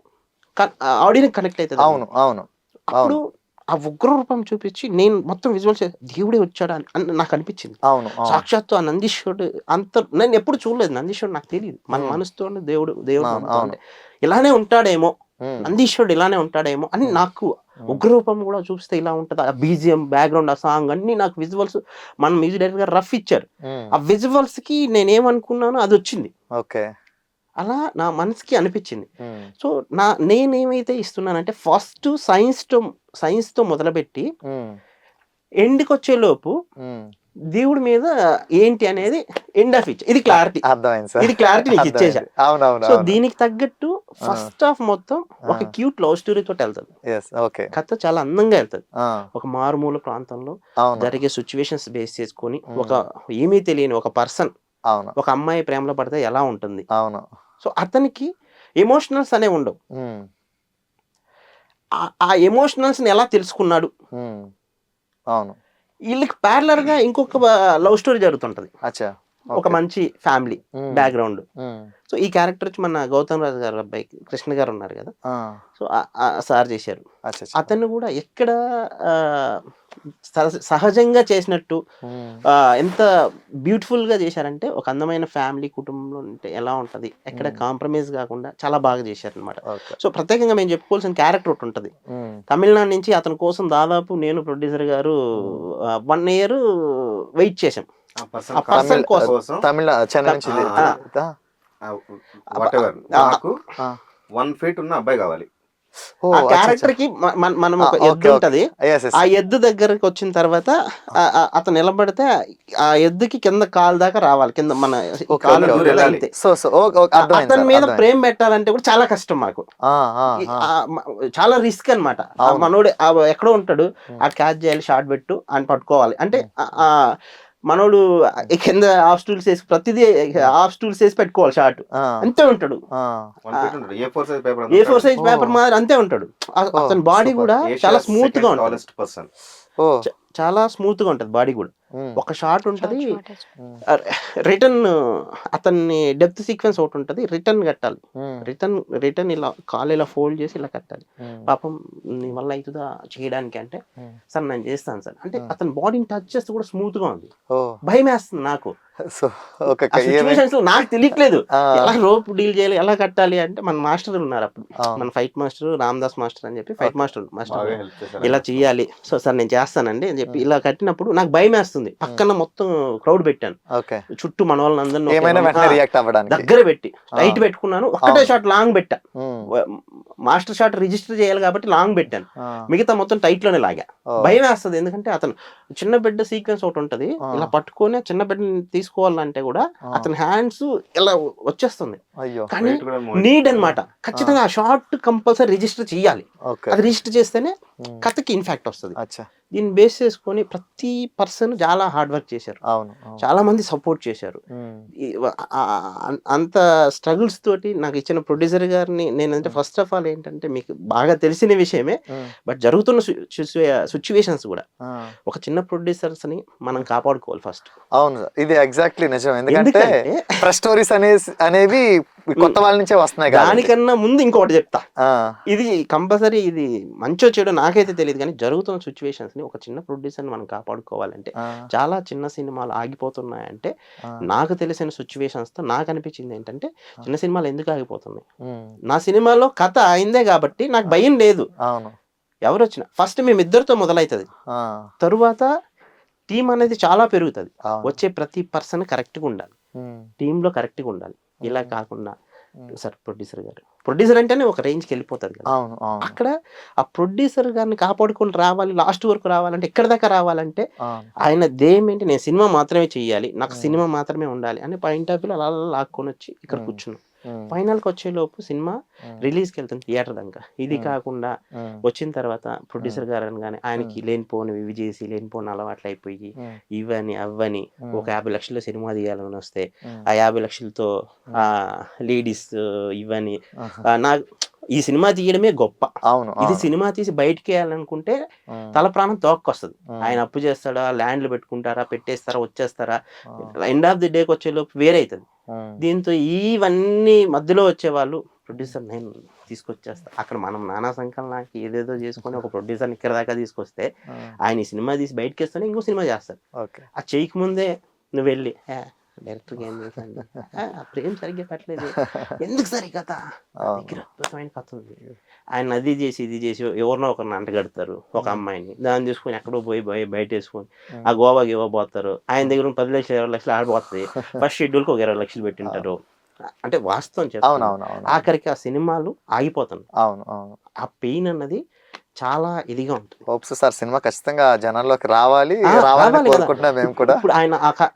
ఆడియన్స్ కనెక్ట్ అవుతుంది. అవును అవును అప్పుడు ఆ ఉగ్ర రూపం చూపించి నేను మొత్తం విజువల్స్ దేవుడే వచ్చాడా అని నాకు అనిపించింది. అవును అవును సాక్షాత్తు ఆ నందీశ్వరుడు అంత నేను ఎప్పుడు చూడలేదు, నందీశ్వరుడు నాకు తెలియదు, మన మనసుతో దేవుడు అవును, అవును. అంటే ఇలానే ఉంటాడేమో, ఉమ్, నందీశ్వరుడు ఇలానే ఉంటాడేమో అని నాకు ఉగ్రరూపం కూడా చూస్తే ఇలా ఉంటుంది. ఆ బీజిఎం బ్యాక్గ్రౌండ్ ఆ సాంగ్ అన్ని నాకు విజువల్స్ మన మ్యూజిక్ డైరెక్టర్ గారు రఫ్ ఇచ్చారు. ఆ విజువల్స్ కి నేనేమనుకున్నానో అది వచ్చింది, ఓకే అలా నా మనసుకి అనిపించింది. సో నేనేమైతే ఇస్తున్నానంటే ఫస్ట్ సైన్స్తో మొదలుపెట్టి ఎండ్కి వచ్చేలోపు దేవుడి మీద ఏంటి అనేది ఎండ్ ఆఫ్ ఇచ్చా. ఇది క్లారిటీ, అర్థమైంది సార్, ఇది క్లారిటీ నీకు ఇచ్చేసా. అవునవును సో దీనికి తగ్గట్టు ఫస్ట్ హాఫ్ మొత్తం ఒక క్యూట్ లవ్ స్టోరీ తోటి వెళ్తుంది. ఓకే కథ చాలా అందంగా వెళ్తుంది. ఒక మారుమూల ప్రాంతంలో అవును జరిగే సిచ్యువేషన్స్ బేస్ చేసుకొని ఒక ఏమీ తెలియని ఒక పర్సన్ అవును ఒక అమ్మాయి ప్రేమలో పడితే ఎలా ఉంటుంది. అవును సో అతనికి ఎమోషనల్స్ అనేవి ఉండవు. ఉమ్, ఆ ఎమోషనల్స్ ని ఎలా తెలుసుకున్నాడు. ఉమ్, అవును వీళ్ళకి ప్యారలర్ గా ఇంకొక లవ్ స్టోరీ జరుగుతుంటది. అచ్చా ఒక మంచి ఫ్యామిలీ బ్యాక్గ్రౌండ్. ఉమ్, సో ఈ క్యారెక్టర్ వచ్చి మన గౌతమ్ రాజు గారు అబ్బాయి కృష్ణ గారు ఉన్నారు కదా, సో సార్ చేశారు. అచ్చా అతన్ని కూడా ఎక్కడ సహజంగా చేసినట్టు ఎంత బ్యూటిఫుల్ గా చేశారంటే, ఒక అందమైన ఫ్యామిలీ కుటుంబంలో ఉంటే ఎలా ఉంటది, ఎక్కడ కాంప్రమైజ్ కాకుండా చాలా బాగా చేశారు అనమాట. ఓకే సో ప్రత్యేకంగా మేము చెప్పుకోవాల్సిన క్యారెక్టర్ ఒకటి ఉంటుంది. తమిళనాడు నుంచి అతని కోసం దాదాపు నేను ప్రొడ్యూసర్ గారు 1 year వెయిట్ చేసాం. ఆ ఆ పర్సన్ కోసం తమిళ చెన్నై నుంచి whatever, నాకు 1 feet ఉన్న అబ్బాయి కావాలి. ఆ క్యారెక్టర్ కి మనం ఒక ఎద్దు ఉంటది, ఆ ఎద్దు దగ్గరకు వచ్చిన తర్వాత అతను నిలబడితే ఆ ఎద్దుకి కింద కాలు దాకా రావాలి, కింద మన కాలు వెళ్ళాలి. అతని మీద ప్రేమ పెట్టాలంటే కూడా చాలా కష్టం మాకు, చాలా రిస్క్ అనమాట. మనోడు ఎక్కడో ఉంటాడు, ఆ క్యాచ్ చేయాలి, షార్ట్ పెట్టు అని పట్టుకోవాలి అంటే మనోడు కింద హాఫ్ స్టూల్స్ వేసి ప్రతిదీ హాఫ్ స్టూల్స్ వేసి పెట్టుకోవాలి, షార్ట్ అంతే ఉంటాడు. A4 సైజ్ పేపర్ మాదిరి అంతే ఉంటాడు. అతని బాడీ కూడా చాలా స్మూత్ గా ఉంటుంది, చాలా స్మూత్ గా ఉంటది బాడీ కూడా. ఒక షాట్ ఉంటది, రిటర్న్ అతన్ని డెప్త్ సీక్వెన్స్ ఒకటి ఉంటది, రిటర్న్ కట్టాలి. రిటర్న్ ఇలా కాలు ఇలా ఫోల్డ్ చేసి ఇలా కట్టాలి. పాపం నీ వల్ల అవుతుందా చేయడానికి అంటే, సార్ నేను చేస్తాను సార్ అంటే, అతని బాడీని టచ్ చేస్తే కూడా స్మూత్ గా ఉంది. భయం వేస్తుంది నాకు, సిచ్యువేషన్స్ లో నాకు తెలియట్లేదు ఎలా రోప్ డీల్ చేయాలి, ఎలా కట్టాలి అంటే. మన మాస్టర్ ఉన్నారు అప్పుడు, మన ఫైట్ మాస్టర్ రామదాస్ మాస్టర్ అని చెప్పి ఫైట్ మాస్టర్ ఇలా చెయ్యాలి, సో సార్ నేను చేస్తానండి అని చెప్పి ఇలా కట్టినప్పుడు నాకు భయం వేస్తుంది. పక్కన మొత్తం క్రౌడ్ పెట్టాను, చుట్టూ మన వాళ్ళని అందరినీ దగ్గర పెట్టి టైట్ పెట్టుకున్నాను. ఒక్కటే షాట్ లాంగ్ పెట్టా, మాస్టర్ షాట్ రిజిస్టర్ చేయాలి కాబట్టి లాంగ్ పెట్టాను, మిగతా మొత్తం టైట్ లోనే లాగా. భయం వేస్తుంది, ఎందుకంటే అతను చిన్న బిడ్డ సీక్వెన్స్ ఒకటి ఉంటది, ఇలా పట్టుకొని చిన్న బిడ్డని తీసుకోవాలంటే కూడా అతని హ్యాండ్స్ ఇలా వచ్చేస్తుంది. కానీ నీడ్ అన్నమాట, ఖచ్చితంగా ఆ షార్ట్ కంపల్సరీ రిజిస్టర్ చేయాలి. అది రిజిస్టర్ చేస్తేనే కథకి ఇన్ఫాక్ట్ వస్తుంది. దీన్ని బేస్ చేసుకొని ప్రతి పర్సన్ చాలా హార్డ్ వర్క్ చేశారు, చాలా మంది సపోర్ట్ చేశారు. అంత స్ట్రగుల్స్ తోటి నాకు ఇచ్చిన ప్రొడ్యూసర్ గారిని నేనంటే, ఫస్ట్ ఆఫ్ ఆల్ ఏంటంటే, మీకు బాగా తెలిసిన విషయమే, బట్ జరుగుతున్న సిచ్యువేషన్స్ కూడా ఒక చిన్న ప్రొడ్యూసర్స్ ని మనం కాపాడుకోవాలి ఫస్ట్. అవును, ఇది ఎగ్జాక్ట్లీ నిజం. ఎందుకంటే ఫ్రెష్ స్టోరీస్ అనేవి కొత్త వాళ్ళ నుంచే వస్తున్నాయి. దానికన్నా ముందు ఇంకోటి చెప్తా, ఇది కంపల్సరీ, ఇది మంచో చెడు నాకైతే తెలియదు, కానీ జరుగుతున్న సిచ్యువేషన్స్ ని ఒక చిన్న ప్రొడ్యూసర్ ని మనం కాపాడుకోవాలంటే, చాలా చిన్న సినిమాలు ఆగిపోతున్నాయంటే నాకు తెలిసిన సిచ్యువేషన్స్ తో నాకు అనిపించింది ఏంటంటే, చిన్న సినిమాలు ఎందుకు ఆగిపోతున్నాయి, నా సినిమాలో కథ అయిందే కాబట్టి నాకు భయం లేదు. ఎవరు వచ్చినా ఫస్ట్ మేమిద్దరితో మొదలవుతుంది, తరువాత టీం అనేది చాలా పెరుగుతుంది. వచ్చే ప్రతి పర్సన్ కరెక్ట్గా ఉండాలి, టీంలో కరెక్ట్గా ఉండాలి. ఇలా కాకుండా సార్ ప్రొడ్యూసర్ అంటేనే ఒక రేంజ్కి వెళ్ళిపోతుంది కదా, అక్కడ ఆ ప్రొడ్యూసర్ గారిని కాపాడుకొని రావాలి, లాస్ట్ వరకు రావాలంటే, ఎక్కడ దాకా రావాలంటే ఆయన ధ్యేయం ఏంటి, నేను సినిమా మాత్రమే చెయ్యాలి, నాకు సినిమా మాత్రమే ఉండాలి అనే పాయింట్ ఆఫ్ వ్యూ అలా లాక్కొని వచ్చి ఇక్కడ కూర్చున్నాం. ఫైనల్కి వచ్చేలోపు సినిమా రిలీజ్కి వెళ్తుంది థియేటర్ దాకా. ఇది కాకుండా వచ్చిన తర్వాత ప్రొడ్యూసర్ గారు అనగానే ఆయనకి లేనిపోనివి ఇవి చేసి లేనిపోని అలవాట్లు అయిపోయి ఇవని అవ్వని ఒక 50 లక్షల సినిమా తీయాలని వస్తే ఆ 50 లక్షలతో ఆ లేడీస్ ఇవని నాకు ఈ సినిమా తీయడమే గొప్ప. అవును ఇది సినిమా తీసి బయటికి వేయాలనుకుంటే తల ప్రాణం తోక్కొస్తుంది. ఆయన అప్పు చేస్తాడా, ల్యాండ్లు పెట్టుకుంటారా, పెట్టేస్తారా, వచ్చేస్తారా, ఎండ్ ఆఫ్ ది డేకి వచ్చే లోపు వేరే అవుతుంది. దీంతో ఇవన్నీ మధ్యలో వచ్చేవాళ్ళు ప్రొడ్యూసర్ నేను తీసుకొచ్చేస్తా. అక్కడ మనం నానా సంకలనానికి ఏదేదో చేసుకొని ఒక ప్రొడ్యూసర్ని ఇక్కడ దాకా తీసుకొస్తే ఆయన ఈ సినిమా తీసి బయటకి వేస్తానే ఇంకో సినిమా చేస్తారు. ఆ చేయక ముందే నువ్వు వెళ్ళి డైరెక్టర్కి ఏం చేశాను అప్పుడు ఏం సరిగ్గా పెట్టలేదు, ఎందుకు సరి కథ దగ్గర అద్భుతమైన కథ ఉంది. ఆయన అది చేసి ఇది చేసి ఎవరినో ఒకరిని అంటగడతారు, ఒక అమ్మాయిని దాన్ని తీసుకొని ఎక్కడో పోయి బయట వేసుకొని ఆ గోవాకి ఇవ్వబోతారు. ఆయన దగ్గర 10 లక్షలు 20 లక్షలు ఆడిపోతుంది. ఫస్ట్ షెడ్యూల్కి ఒక 20 లక్షలు పెట్టింటారు. అంటే వాస్తవం చెప్తాను. ఆఖరికి ఆ సినిమాలు ఆగిపోతున్నాయి. ఆ పెయిన్ అన్నది చాలా ఇదిగా ఉంటుంది. హోప్స్ సార్ సినిమా ఖచ్చితంగా జనాల్లోకి రావాలి కోరుకుంటున్నాం మేము కూడా. ఇప్పుడు ఆయన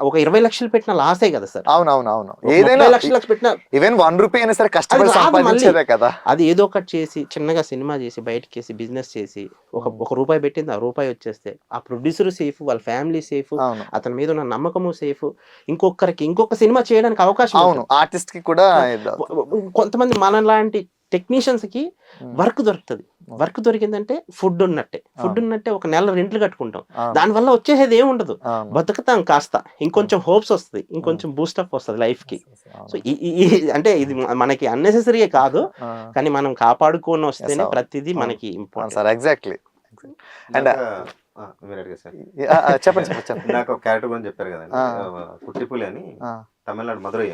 ఒక 20 లక్షలు పెట్టిన లాసే కదా సార్. అవును ఏదైనా లక్షలు పెట్టిన ఈవెన్ 1 రూపీ అయినా సరే కష్టపడి సంపాదించేదే కదా. అది ఏదో ఒకటి చేసి చిన్నగా సినిమా చేసి బయటకి వేసి బిజినెస్ చేసి ఒక రూపాయి పెట్టింది ఆ రూపాయి వచ్చేస్తే ఆ ప్రొడ్యూసర్ సేఫ్, వాళ్ళ ఫ్యామిలీ సేఫ్, అతని మీద ఉన్న నమ్మకము సేఫ్. ఇంకొక సినిమా చేయడానికి అవకాశం. అవును ఆర్టిస్ట్ కి కూడా కొంతమంది మనలాంటి టెక్నీషియన్స్ కి వర్క్ దొరుకుతుంది. వర్క్ దొరికిందంటే ఫుడ్ ఉన్నట్టే ఒక నెల రెంట్లు కట్టుకుంటాం. దానివల్ల వచ్చేది ఏమి ఉండదు, బతుకుతాం. కాస్త ఇంకొంచెం హోప్స్ వస్తుంది, ఇంకొంచెం బూస్టప్ వస్తుంది లైఫ్ కి. సో అంటే ఇది మనకి అన్నెసెసరీయే కాదు, కానీ మనం కాపాడుకొని వస్తేనే ప్రతిదీ మనకి ఇంపార్టెంట్. ఎగ్జాక్ట్లీ. చెప్పండి. నాకు ఒక క్యారెక్టర్ గురించి చెప్పారు కదండి, కుట్టిపులి అని, తమిళనాడు మధురై.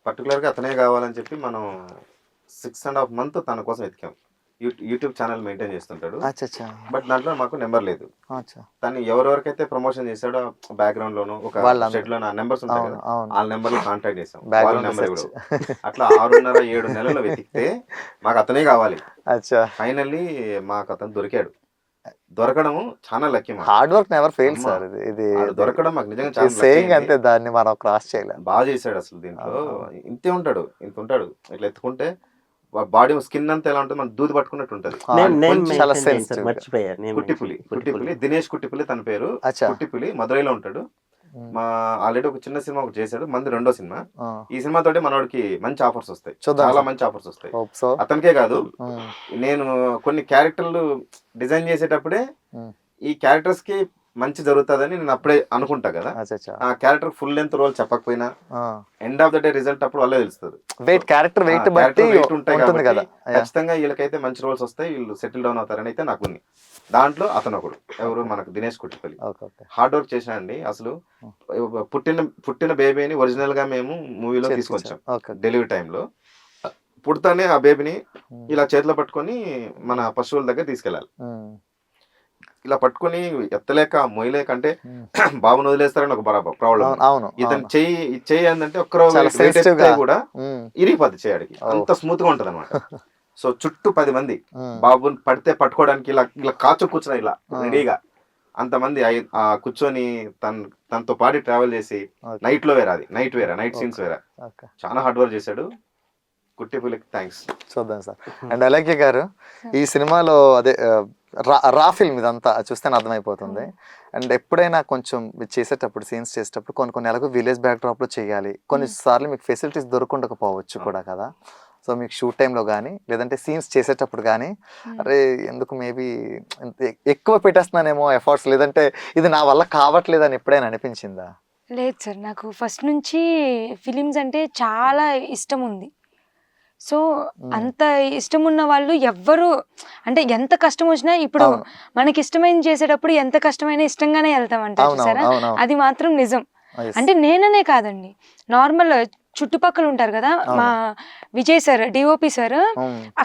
పర్టికులర్ గా అతనే కావాలని చెప్పి మనం 6.5 months తన కోసం ఎతికాం. యూట్యూబ్ ఛానల్ మెయింటైన్ చేస్తుంటాడు. బట్ దాంట్లో మాకు నెంబర్ లేదు. తను ఎవరెవరికైతే ప్రమోషన్ చేశాడో బ్యాక్గ్రౌండ్ లోను ఒక షెడ్ లో నెంబర్స్ ఉంటాయి కదా, వాళ్ళ నెంబర్ లో కాంటాక్ట్ చేసాం. వాళ్ళ నెంబర్ ఇవ్వడు. అట్లా 6.5-7 నెలల్లో వెతికితే మాకు అతనే కావాలి. ఫైనల్లీ మాకు అతను దొరికాడు. దొరకడం చాలా lucky. Hard work never fail sir. ఇది దొరకడం మాకు నిజంగా చాలా అంతే, దాన్ని మనం క్రాస్ చేయలేం. బాగా చేశాడు అసలు. దీంట్లో ఇంత ఉంటాడు ఇట్లా ఎత్తుకుంటే బాడీ స్కిన్ అంతా ఎలా ఉంటుంది, మనం దూది పట్టుకున్నట్టు ఉంటది. కుట్టిపులి దినేష్ కుట్టిపులి తన పేరు. కుట్టిపులి మధురైలో ఉంటాడు. మా ఆల్రెడీ ఒక చిన్న సినిమా ఒకటి చేశాడు, మంది 2వ సినిమా. ఈ సినిమా తోటి మనోడికి మంచి ఆఫర్స్ వస్తాయి, చాలా మంచి ఆఫర్స్ వస్తాయి. అతనికే కాదు, నేను కొన్ని క్యారెక్టర్లు డిజైన్ చేసేటప్పుడే ఈ క్యారెక్టర్స్ కి మంచి జరుగుతుందని నేను అప్పుడే అనుకుంటా కదా. ఆ క్యారెక్టర్ ఫుల్ లెంత్ రోల్ చెప్పకపోయినా end of the day result అప్పుడు వాళ్ళే తెలుస్తుంది. క్యారెక్టర్ వెయిట్ ఉంటాయి కాబట్టి ఖచ్చితంగా వీళ్ళకైతే మంచి రోల్స్ వస్తాయి, వీళ్ళు సెటిల్ డౌన్ అవుతారని అయితే నాకు ఉంది. దాంట్లో అతను ఒకడు. ఎవరు? మనకు దినేష్ కుట్టిపల్లి. హార్డ్ వర్క్ చేశానండి. అసలు పుట్టిన బేబీని ఒరిజినల్ గా మేము మూవీలో తీసుకొచ్చాం. డెలివరీ టైంలో పుడతానే ఆ బేబీని ఇలా చేతిలో పట్టుకొని మన పశువుల దగ్గర తీసుకెళ్ళాలి. ఇలా పట్టుకుని ఎత్తలేక మొయ్యలేక, అంటే బాబును వదిలేస్తారని ఒక ప్రాబ్లం. ఇతను చెయ్యి ఏంటంటే ఒక్కరో కూడా ఇరిగిపోద్ది చేయడానికి, అంత స్మూత్ గా ఉంటది అనమాట. సో చుట్టూ 10 మంది బాబుని పడితే పట్టుకోవడానికి ఇలా కాచు కూర్చున్నా ఇలా రెడీగా అంతమంది కూర్చొని తనతో పాటు ట్రావెల్ చేసి నైట్ లో వేరే, నైట్ సీన్స్ వేరే. చాలా హార్డ్ వర్క్ చేశాడు. కుట్టిపులికి థ్యాంక్స్. చూద్దాం సార్. అండ్ అలాగే గారు, ఈ సినిమాలో అదే రా ఫిల్మ్ ఇదంతా చూస్తేనే అర్థమైపోతుంది. అండ్ ఎప్పుడైనా కొంచెం చేసేటప్పుడు సీన్స్ చేసేటప్పుడు కొన్ని నెలకు విలేజ్ బ్యాక్డ్రాప్లో చేయాలి, కొన్నిసార్లు మీకు ఫెసిలిటీస్ దొరకకపోవచ్చు కూడా కదా. సో మీకు షూట్ టైంలో కానీ లేదంటే సీన్స్ చేసేటప్పుడు కానీ అరే ఎందుకు మేబీ ఎక్కువ పెట్టేస్తున్నానేమో ఎఫర్ట్స్, లేదంటే ఇది నా వల్ల కావట్లేదు అని ఎప్పుడైనా అనిపించిందా? లేదు సార్, నాకు ఫస్ట్ నుంచి ఫిలిమ్స్ అంటే చాలా ఇష్టం ఉంది. సో అంత ఇష్టం ఉన్న వాళ్ళు ఎవ్వరు, అంటే ఎంత కష్టం వచ్చినా, ఇప్పుడు మనకి ఇష్టమైన చేసేటప్పుడు ఎంత కష్టమైనా ఇష్టంగానే వెళ్తాం అంటారు చూసారా, అది మాత్రం నిజం. అంటే నేననే కాదండి, నార్మల్ చుట్టుపక్కల ఉంటారు కదా, మా విజయ్ సార్ డిఓపి సార్,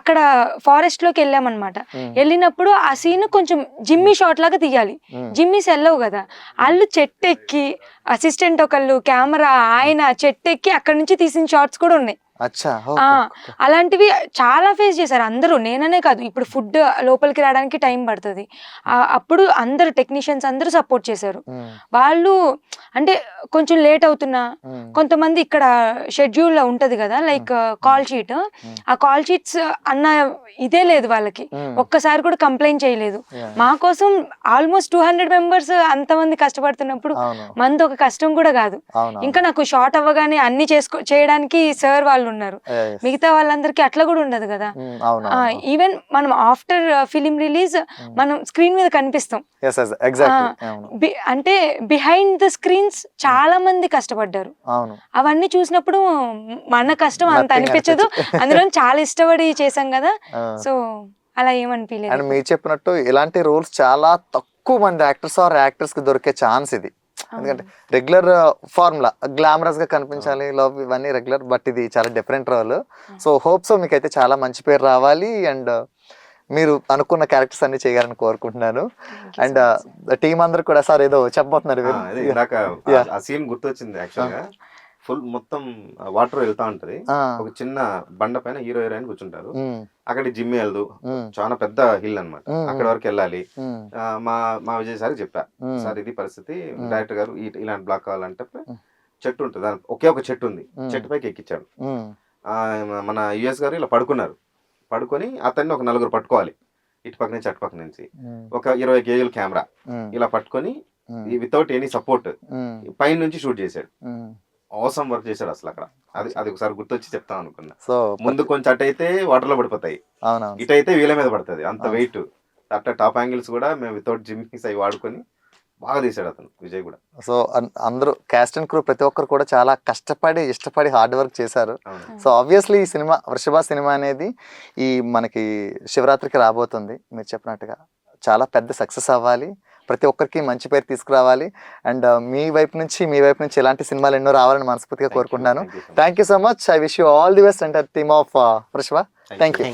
అక్కడ ఫారెస్ట్ లోకి వెళ్ళామన్నమాట. వెళ్ళినప్పుడు ఆ సీన్ కొంచెం జిమ్మీ షాట్ లాగా తీయాలి, జిమ్మీస్ వెళ్ళవు కదా, వాళ్ళు చెట్టు ఎక్కి, అసిస్టెంట్ ఒకళ్ళు కెమెరా ఆయన చెట్టు ఎక్కి అక్కడ నుంచి తీసిన షాట్స్ కూడా ఉన్నాయి. అచ్చా ఆ, అలాంటివి చాలా ఫేస్ చేశారు అందరూ, నేననే కాదు. ఇప్పుడు ఫుడ్ లోపలికి రావడానికి టైం పడుతుంది, అప్పుడు అందరు టెక్నీషియన్స్ అందరూ సపోర్ట్ చేశారు. వాళ్ళు అంటే కొంచెం లేట్ అవుతున్నా, కొంతమంది ఇక్కడ షెడ్యూల్ ఉంటది కదా లైక్ కాల్ షీట్, ఆ కాల్ షీట్స్ అన్న ఇదే లేదు వాళ్ళకి, ఒక్కసారి కూడా కంప్లైంట్ చేయలేదు. మా కోసం ఆల్మోస్ట్ 200 మెంబర్స్ అంతమంది కష్టపడుతున్నప్పుడు మంది ఒక కష్టం కూడా కాదు. ఇంకా నాకు షార్ట్ అవ్వగానే అన్ని చేయడానికి సార్ వాళ్ళు ఉన్నారు, మిగతా వాళ్ళందరికీ అట్లా కూడా ఉండదు కదా. ఈవెన్ మనం ఆఫ్టర్ ఫిలిం రిలీజ్ మనం స్క్రీన్ మీద కనిపిస్తాం, అంటే బిహైండ్ ద స్క్రీన్స్ చాలా మంది కష్టపడ్డారు. అవన్నీ చూసినప్పుడు మన కష్టం అంత అనిపించదు, అందులో చాలా ఇష్టపడి చేసాం కదా, సో అలా ఏమనిపించలేదు. అండ్ మీరు చెప్పినట్టు ఇలాంటి రోల్స్ చాలా తక్కువ మంది యాక్టర్స్ ఆర్ యాక్టర్స్ కి దొరికే ఛాన్స్ ఇది. ఎందుకంటే రెగ్యులర్ ఫార్ములా గ్లామరస్ గా కనిపించాలి, లవ్ ఇవన్నీ రెగ్యులర్, బట్ ఇది చాలా డిఫరెంట్ రోల్. సో హోప్స్ మీకైతే చాలా మంచి పేరు రావాలి అండ్ మీరు అనుకున్న క్యారెక్టర్స్ అన్ని చేయాలని కోరుకుంటున్నాను. అండ్ టీం అందరు కూడా సార్ ఏదో చెప్పబోతున్నారు. ఆ సీన్ గుర్తొచ్చింది యాక్చువల్ గా. ఫుల్ మొత్తం వాటర్ వెళ్తా ఉంటది, ఒక చిన్న బండ పైన హీరో హీరోయిన్ కూర్చుంటారు, అక్కడ జిమ్ వెళ్దు, చాలా పెద్ద హిల్ అన్నమాట, అక్కడ వరకు వెళ్ళాలి. మా విజయ్ సార్ చెప్పా, సార్ ఇది పరిస్థితి, డైరెక్టర్ గారు ఇలాంటి బ్లాక్ కావాలంటే చెట్టు ఉంటుంది, దాని ఒకే ఒక చెట్టు ఉంది, చెట్టు పైకి ఎక్కించాడు. మన యుఎస్ గారు ఇలా పడుకొని అతన్ని ఒక 4 పట్టుకోవాలి, ఇటు పక్క నుంచి అటుపక్క నుంచి, ఒక 20 kg కెమెరా ఇలా పట్టుకొని వితౌట్ ఎనీ సపోర్ట్ పైన నుంచి షూట్ చేశాడు. అవసరం వర్క్ చేశాడు అసలు అక్కడ. అది ఒకసారి గుర్తొచ్చి చెప్తాం అనుకున్నా. సో ముందు కొంచెం అటు అయితే వాటర్ లో పడిపోతాయి, ఇటు అయితే వీళ్ళ మీద పడుతుంది, అంత వెయిట్. అట్లా టాప్ యాంగిల్స్ కూడా మేము వితౌట్ జిమ్మింగ్స్ అవి వాడుకొని బాగా తీసాడు అతను విజయ్ కూడా. సో అందరూ క్యాస్ట్ అండ్ క్రూ ప్రతి ఒక్కరు కూడా చాలా కష్టపడి ఇష్టపడి హార్డ్ వర్క్ చేశారు. సో ఆబ్వియస్లీ ఈ సినిమా వృషభ సినిమా అనేది ఈ మనకి శివరాత్రికి రాబోతుంది. మీరు చెప్పినట్టుగా చాలా పెద్ద సక్సెస్ అవ్వాలి, ప్రతి ఒక్కరికి మంచి పేరు తీసుకురావాలి. అండ్ మీ వైపు నుంచి ఇలాంటి సినిమాలు ఎన్నో రావాలని మనస్ఫూర్తిగా కోరుకుంటున్నాను. Thank you so much. I wish you all the best and team of Vrushabha. Thank you.